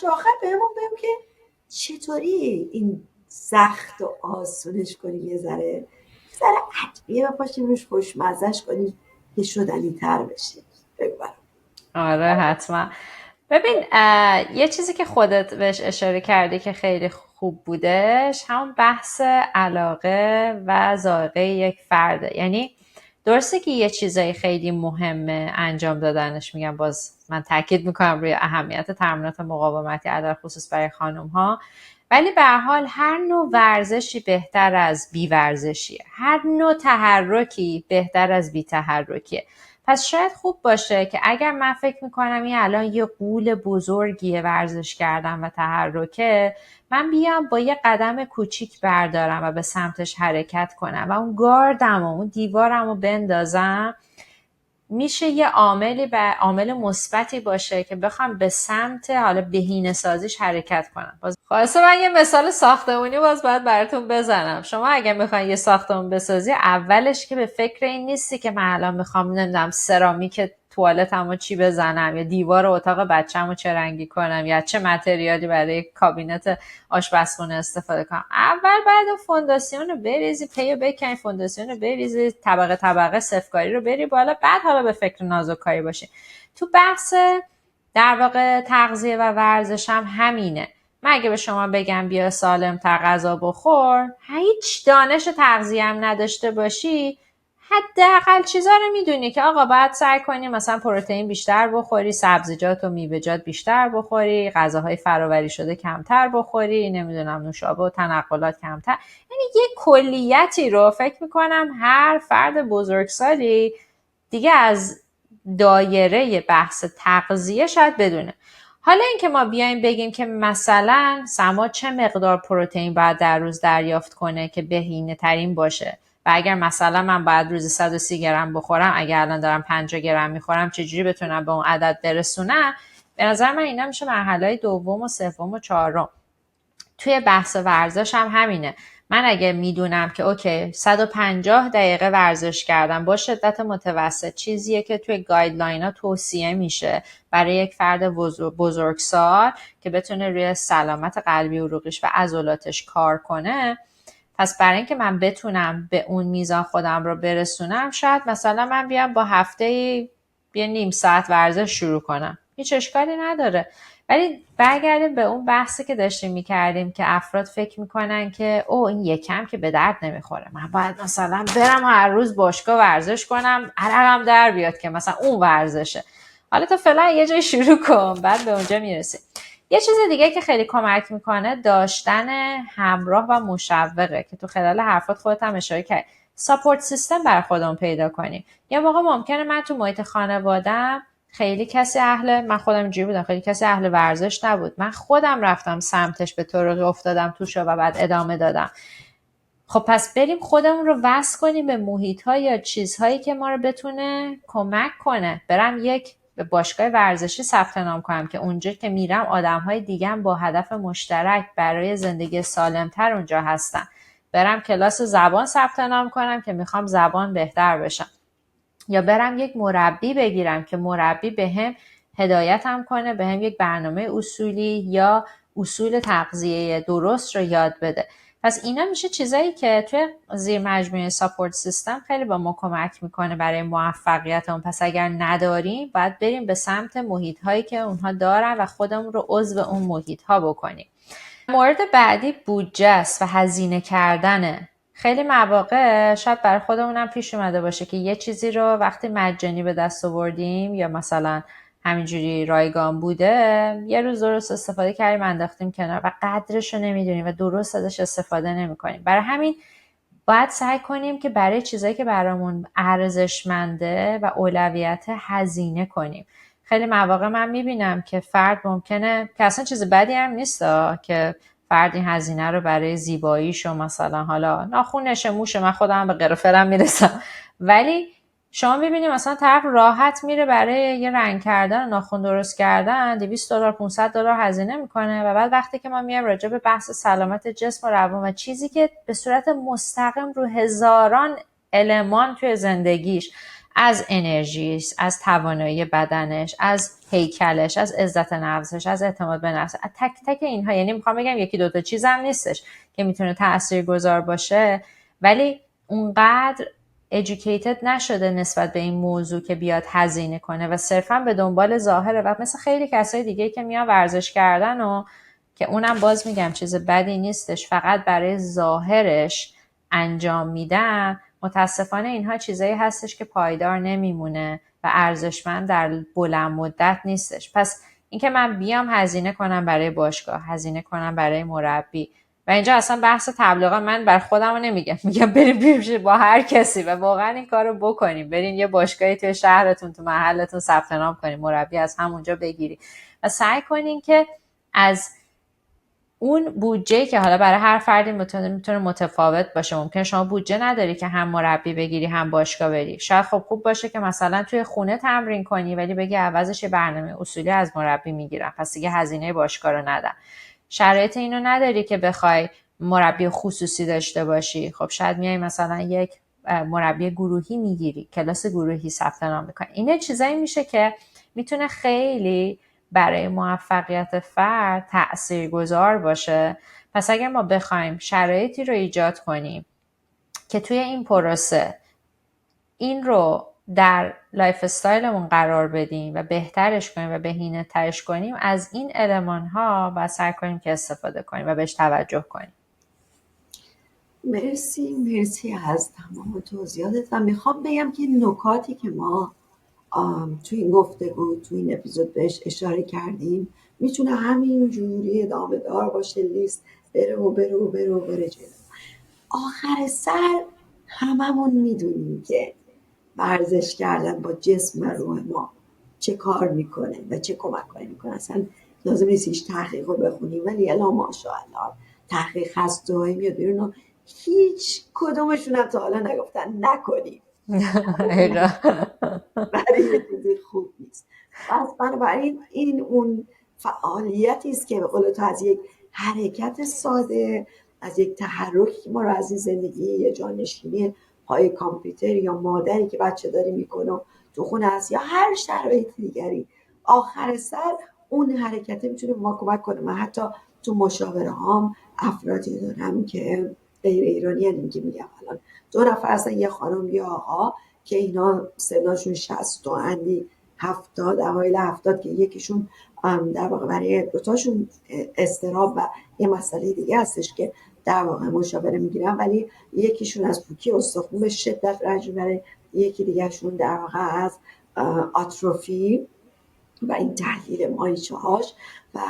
آخر بهمون که چطوری این سخت و آسونش کنیم، یه ذره عطریه و پاشیم روش خوشمزش کنیم که شدنی تر بشه. بگو برام. آره حتما. ببین یه چیزی که خودت بهش اشاره کردی که خیلی خوب بودش همون بحث علاقه و ذائقه یک فرده. یعنی درسته که یه چیزایی خیلی مهمه انجام دادنش، میگم باز من تاکید میکنم روی اهمیت تمرینات مقاومتی علل خصوص برای خانم ها، ولی به هر حال هر نوع ورزشی بهتر از بی ورزشیه، هر نوع تحرکی بهتر از بی تحرکیه. پس شاید خوب باشه که اگر من فکر میکنم این الان یه غول بزرگیه ورزش کردن و تحرکه، من بیام با یه قدم کوچیک بردارم و به سمتش حرکت کنم و اون گاردم و اون دیوارم رو بندازم، میشه یه عامل مثبتی باشه که بخوام به سمت حالا بهینه سازیش حرکت کنم. خلاصه من یه مثال ساختمونی باز باید براتون بزنم. شما اگه میخواین یه ساختمون بسازی، اولش که به فکر این نیستی که من الان میخوام نمیدونم سرامیک توالتمو چی بزنم یا دیوار اتاق بچه‌مو چه رنگی کنم یا چه متریالی برای کابینت آشپزخونه استفاده کنم. اول بعد فونداسیون رو بریزی، پیو بکنی، فونداسیون رو بریزی، طبقه طبقه صفرکاری رو بری بالا، بعد حالا به فکر نازک‌کاری باشی. تو بحث در واقع تغذیه و ورزش هم همینه. من اگه به شما بگم بیا سالم‌تر غذا بخور، هیچ دانش تغذیه هم نداشته باشی، حداقل چیزا رو میدونی که آقا باید سعی کنی مثلا پروتئین بیشتر بخوری، سبزیجات و میوه‌جات بیشتر بخوری، غذاهای فرآوری شده کمتر بخوری، نمیدونم نوشابه و تنقلات کمتر. یعنی یه کلیتی رو فکر میکنم هر فرد بزرگسالی دیگه از دایره بحث تغذیه شاید بدونه. حالا اینکه ما بیایم بگیم که مثلا سما چه مقدار پروتئین باید در روز دریافت کنه که بهینه ترین باشه و اگر مثلا من باید روزی 130 گرم بخورم، اگر الان دارم 50 گرم میخورم، چجوری بتونم به اون عدد برسونم؟ به نظر من اینا میشه مرحله دوم و سوم و چهارم. توی بحث ورزش هم همینه. من اگه میدونم که اوکی 150 دقیقه ورزش کردم با شدت متوسط، چیزیه که توی گایدلاین ها توصیه میشه برای یک فرد بزرگسال که بتونه روی سلامت قلبی عروقیش و عضلاتش کار کنه، پس برای اینکه من بتونم به اون میزان خودم رو برسونم، شاید مثلا من بیام با هفته یه نیم ساعت ورزش شروع کنم، هیچ اشکالی نداره. ولی برگردیم به اون بحثی که داشتیم میکردیم که افراد فکر میکنن که این یکم که به درد نمیخوره، من باید مثلا برم هر روز باشگاه ورزش کنم عرقم در بیاد که مثلا اون ورزشه. حالا تا فعلا یه جای شروع کن، بعد به اونجا میرسیم. یه چیز دیگه که خیلی کمک میکنه داشتن همراه و مشوقه که تو خلال حرفات خودت هم اشاره کردی. ساپورت سیستم برای خودمون پیدا کنیم. یه موقع ممکنه من تو محیط خانواده‌ام خیلی کسی من خودم اینجوری بودم، خیلی کسی اهل ورزش نبود، من خودم رفتم سمتش، به طرقی افتادم توش و بعد ادامه دادم. خب پس بریم خودمون رو وصل کنیم به محیط‌ها یا چیزهایی که ما رو بتونه کمک کنه. برم یک به باشگاه ورزشی ثبت نام کنم که اونجا که میرم آدم‌های دیگه‌ام با هدف مشترک برای زندگی سالم‌تر اونجا هستن. برم کلاس زبان ثبت نام کنم که میخوام زبان بهتر بشم. یا برم یک مربی بگیرم که مربی بهم هدایتم کنه، بهم یک برنامه اصولی یا اصول تغذیه درست رو یاد بده. پس اینا میشه چیزایی که توی زیر مجموعه ساپورت سیستم خیلی با ما کمک میکنه برای موفقیت اون. پس اگر نداریم باید بریم به سمت محیط هایی که اونها دارن و خودمون رو عضو اون محیط ها بکنیم. مورد بعدی بودجه است و هزینه کردنه. خیلی مواقع شاید برای خودمونم پیش اومده باشه که یه چیزی رو وقتی مجانی به دست آوردیم یا مثلا همینجوری رایگان بوده، یه روز درست استفاده کردیم انداختیم کنار و قدرش رو نمیدونیم و درست ازش استفاده نمی‌کنیم. برای همین باید سعی کنیم که برای چیزایی که برامون ارزشمنده و اولویت هزینه کنیم. خیلی مواقع من میبینم که فرد ممکنه که اصلا چیز بدی هم نیست که فرد این هزینه رو برای زیباییش و مثلا حالا ناخونش موشه، من خودم به قرفرم میرسم، ولی شما میبینید مثلا طرف راحت میره برای یه رنگ کردن ناخون درست کردن $200 $500 هزینه میکنه و بعد وقتی که ما میایم راجع به بحث سلامت جسم و روان و چیزی که به صورت مستقیم رو هزاران المان توی زندگیش، از انرژیش، از توانایی بدنش، از هیکلش، از عزت نفسش، از اعتماد به نفس، از تک تک اینها، یعنی میخوام بگم یکی دوتا چیز هم نیستش که میتونه تاثیرگذار باشه، ولی اونقدر educated نشده نسبت به این موضوع که بیاد هزینه کنه و صرفا به دنبال ظاهره و مثل خیلی کسای دیگه که میان ورزش کردن و که اونم باز میگم چیز بدی نیستش، فقط برای ظاهرش انجام میدن، متاسفانه اینها چیزایی هستش که پایدار نمیمونه و ارزشمند در بلند مدت نیستش. پس اینکه من بیام هزینه کنم برای باشگاه، هزینه کنم برای مربی، و اینجا اصلا بحث تبلیغات من بر خودم رو نمیگم، میگم بریم با هر کسی و واقعا این کار رو بکنیم، بریم یه باشگاهی توی شهرتون تو محلتون ثبت نام کنیم، مربی از همونجا بگیری و سعی کنین که از اون بودجه که حالا برای هر فردی میتونه متفاوت باشه، ممکنه شما بودجه نداری که هم مربی بگیری هم باشگاه بری، شاید خب خوب باشه که مثلا توی خونه تمرین کنی ولی بگی عوضش یه برنامه اصولی از مربی میگیرم، پس دیگه هزینه باشگاه رو ندم. شرایط اینو نداری که بخوای مربی خصوصی داشته باشی، خب شاید میای مثلا یک مربی گروهی میگیری، کلاس گروهی ثبت نام میکنی. اینا چیزایی میشه که میتونه خیلی برای موفقیت فرد تاثیرگذار باشه. پس اگر ما بخوایم شرایطی رو ایجاد کنیم که توی این پروسه این رو در لایف استایلمون قرار بدیم و بهترش کنیم و بهینه ترش کنیم، از این المان ها باید سعی کنیم که استفاده کنیم و بهش توجه کنیم. مرسی از تمام توضیحاتت و میخوام بگم که نکاتی که ما تو این گفتگو تو این اپیزود بهش اشاره کردیم میتونه همین جوری ادامه دار باشه، لیست بره جلو. آخر سر هممون میدونیم که ورزش کردن با جسم و روح ما چه کار میکنه و چه کمک‌هایی میکنه. اصلا لازم نیست هیچ تحقیق رو بخونیم، ولی الان ماشاءالله تحقیق هست و میاد بیرون و هیچ کدومشون هم تا حالا نگفتن نکنیم برای یه چیزی خوب نیست. پس بنابراین این اون فعالیتی است که به قول تو از یک حرکت ساده، از یک تحرکی که ما رو از این زندگی یه جانشینی پای کامپیوتر یا مادری که بچه داری میکنه تو خونه هست یا هر شرایط دیگری، آخر سر اون حرکت میتونه ما کمک کنه. من حتی تو مشاوره هام افرادی دارم که غیر ایرانی هستن که میگم الان 2 نفر هستن، یه خانم یه آقا که اینا سنشون 60 و اندی 70 اوایل 70 که یکیشون در واقع برای دوتاشون اضطراب و یه مسئله دیگه هستش که در واقع مشاوره میگیرن، ولی یکیشون از پوکی استخوان به شدت رنج میبره، یکی دیگهشون در واقع از آتروفی و این تحلیل مایچه هاش. و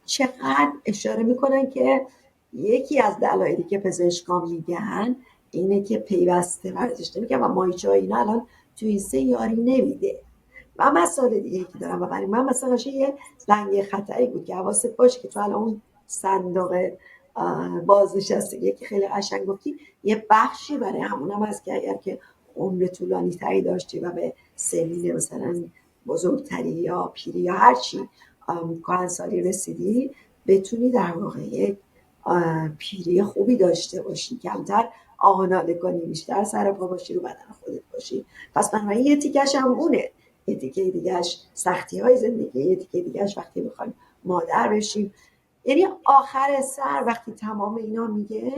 چقدر اشاره میکنن که یکی از دلایلی که پزشکان میگن اینه که پیوسته ورزش نمیکنن و مایچه ها اینا الان توی این سه یاری نمیده. و مسئله دیگه که دارم و برای من مثلا یه زنگ خطری بود که حواست باشه که تو الان اون صندوق بازنشستگی که خیلی قشنگ گفتی یه بخشی برای همونم هست که اگر که عمر طولانی تری داشتی و به سنین مثلا بزرگتری یا پیری یا هر چی کهنسالی رسیدی، بتونی در واقع یک پیری خوبی داشته باشی، کمتر آهناله کنی، بیشتر سر پا باشی، رو بدن خودت باشی. پس بنابراین یه تیکش هم اونه، یه تیکه دیگهش سختی های زندگی، یه تیکه دیگهش وقتی میخوایم مادر بشیم. یعنی آخر سر وقتی تمام اینا میگه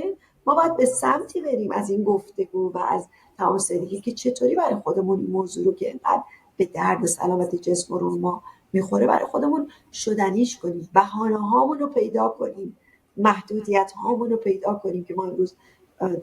ما باید به سمتی بریم از این گفتگو و از تمام زندگی که چطوری برای خودمون این موضوع رو که انقدر به درد سلامت جسم رو ما میخوره برای خودمون شدنیش کنیم، بهانه هامون رو پیدا کنیم، محدودیت هامون رو پیدا کنیم که ما امروز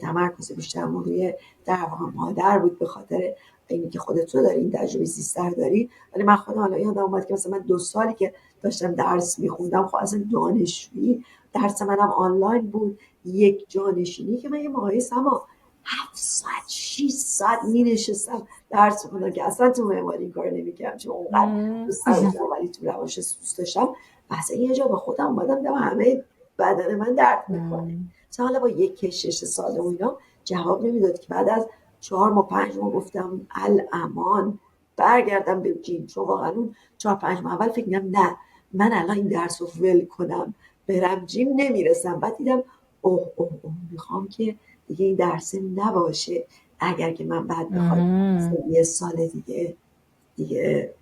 تمرکز بیشترمون روی در واقع مادر بود به خاطر اینی که خودت تو داری این تجربه زیستر داری. ولی من خودم حالا یادم اومد که مثلا من 2 سالی که داشتم درس میخوندم، خب اصلا دانشجویی درس منم آنلاین بود، یک جانشینی که من یه موقعی سما 7 ساعت 6 ساعت می نشستم درس میخوندم که اصلا تو معماری این کار نمیکردم چون اونقدر دوست داشتم ولی تو روانشناسی دوست داشتم. اصلا یه جا به خودم اومدم دیدم همه بدن من درد میکنه. حالا با یک کشش ساده و اینا جواب نمیداد که بعد از 4 ماه 5 ماه گفتم الامان برگردم به جیم، چون واقعا اون 4-5 ماه اول فکر می‌کردم نه من الان این درس رو ول کنم برم جیم نمیرسم. بعد دیدم اوه میخوام که دیگه این درس نباشه، اگر که من بعد بخوام یه سال دیگه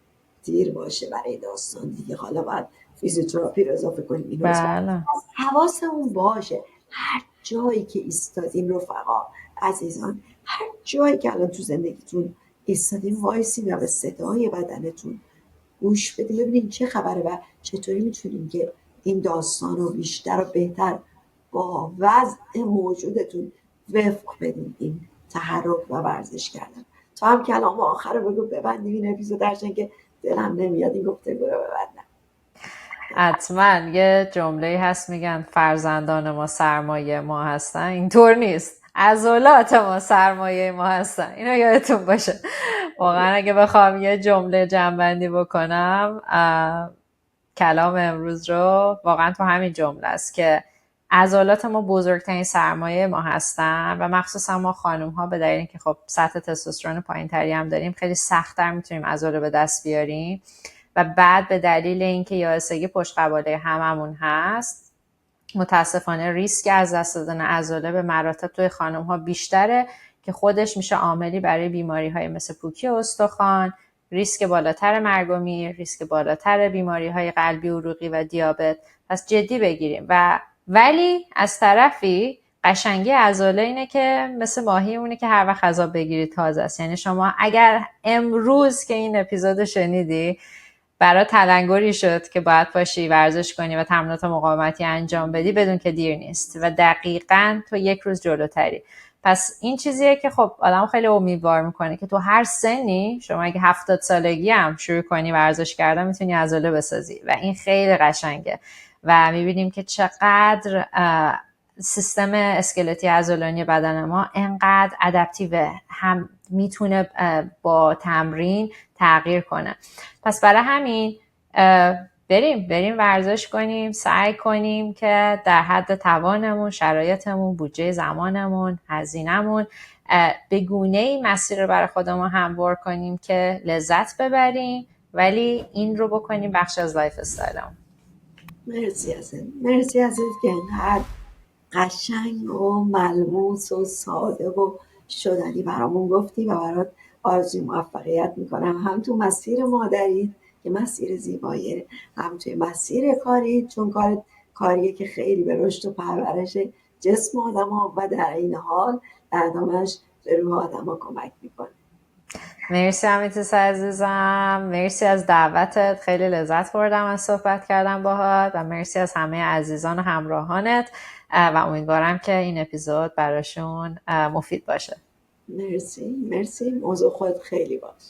دیر باشه برای داستان دیگه، حالا باید فیزیوتراپی رو اضافه کنیم. اینو حواسمون باشه هر جایی که ایستادیم رفقا عزیزان، هر جایی که الان تو زندگیتون ایستادیم وایسین و به صدای بدنتون گوش بدیم، ببینیم چه خبره و چطوری میتونیم که این داستان رو بیشتر و بهتر با وضع موجودتون وفق بدیم این تحرک و ورزش کردن. تو هم کلام آخر رو بگو ببندیم این اپیزود، درشن که دلم نمیاد این گفتگو رو ببندم. حتما یه جمله هست میگن فرزندان ما سرمایه ما هستن. اینطور نیست، عضلات ما سرمایه ما هستن. اینو یادتون باشه. واقعا اگه بخوام یه جمله جمع‌بندی بکنم کلام امروز رو، واقعا تو همین جمله است که عضلات ما بزرگترین سرمایه ما هستن و مخصوصا ما خانوم ها به دلیل اینکه خب سطح تستوسترون پایین‌تری هم داریم خیلی سخت‌تر میتونیم عضله به دست بیاریم و بعد به دلیل اینکه یائسگی پشت قباله هممون هست متاسفانه ریسک از دست دادن عضله به مراتب توی خانم ها بیشتره که خودش میشه عاملی برای بیماری های مثل پوکی استخوان، ریسک بالاتر مرگ و میر، ریسک بالاتر بیماری های قلبی عروقی و دیابت. پس جدی بگیریم. ولی از طرفی قشنگی عضله اینه که مثل ماهی اونه که هر وقت غذا بگیری تازه است. یعنی شما اگر امروز که این اپیزود شنیدی برای تلنگری شد که باید باشی ورزش کنی و تمرینات مقاومتی انجام بدی، بدون که دیر نیست و دقیقاً تو یک روز جلوتری. پس این چیزیه که خب آدم خیلی امیدوار میکنه که تو هر سنی، شما اگه 70 سالگی هم شروع کنی ورزش کردن میتونی عضله بسازی و این خیلی قشنگه و میبینیم که چقدر سیستم اسکلتی عضلانی بدن ما انقدر ادپتیو، هم میتونه با تمرین تغییر کنه. پس برای همین بریم ورزش کنیم، سعی کنیم که در حد توانمون، شرایطمون، بودجه زمانمون، هزینه‌مون به گونه‌ای مسیر رو برای خودمون هموار کنیم که لذت ببریم ولی این رو بکنیم بخش از لایف استایلمون. مرسی ازت که اینقدر قشنگ و ملموس و ساده و شدنی برامون گفتی و برات آرزوی موفقیت میکنم، هم تو مسیر مادری که مسیر زیباییه، هم توی مسیر کاری چون کاریه که خیلی به رشد و پرورش جسم آدم ها و در این حال در ادامهش به روح آدم ها کمک میکنه. مرسی امیتیس عزیزم، مرسی از دعوتت، خیلی لذت بردم از صحبت کردم باهات و مرسی از همه عزیزان و همراهانت و امیدوارم که این اپیزود براشون مفید باشه. مرسی موضوع خودت خیلی باش.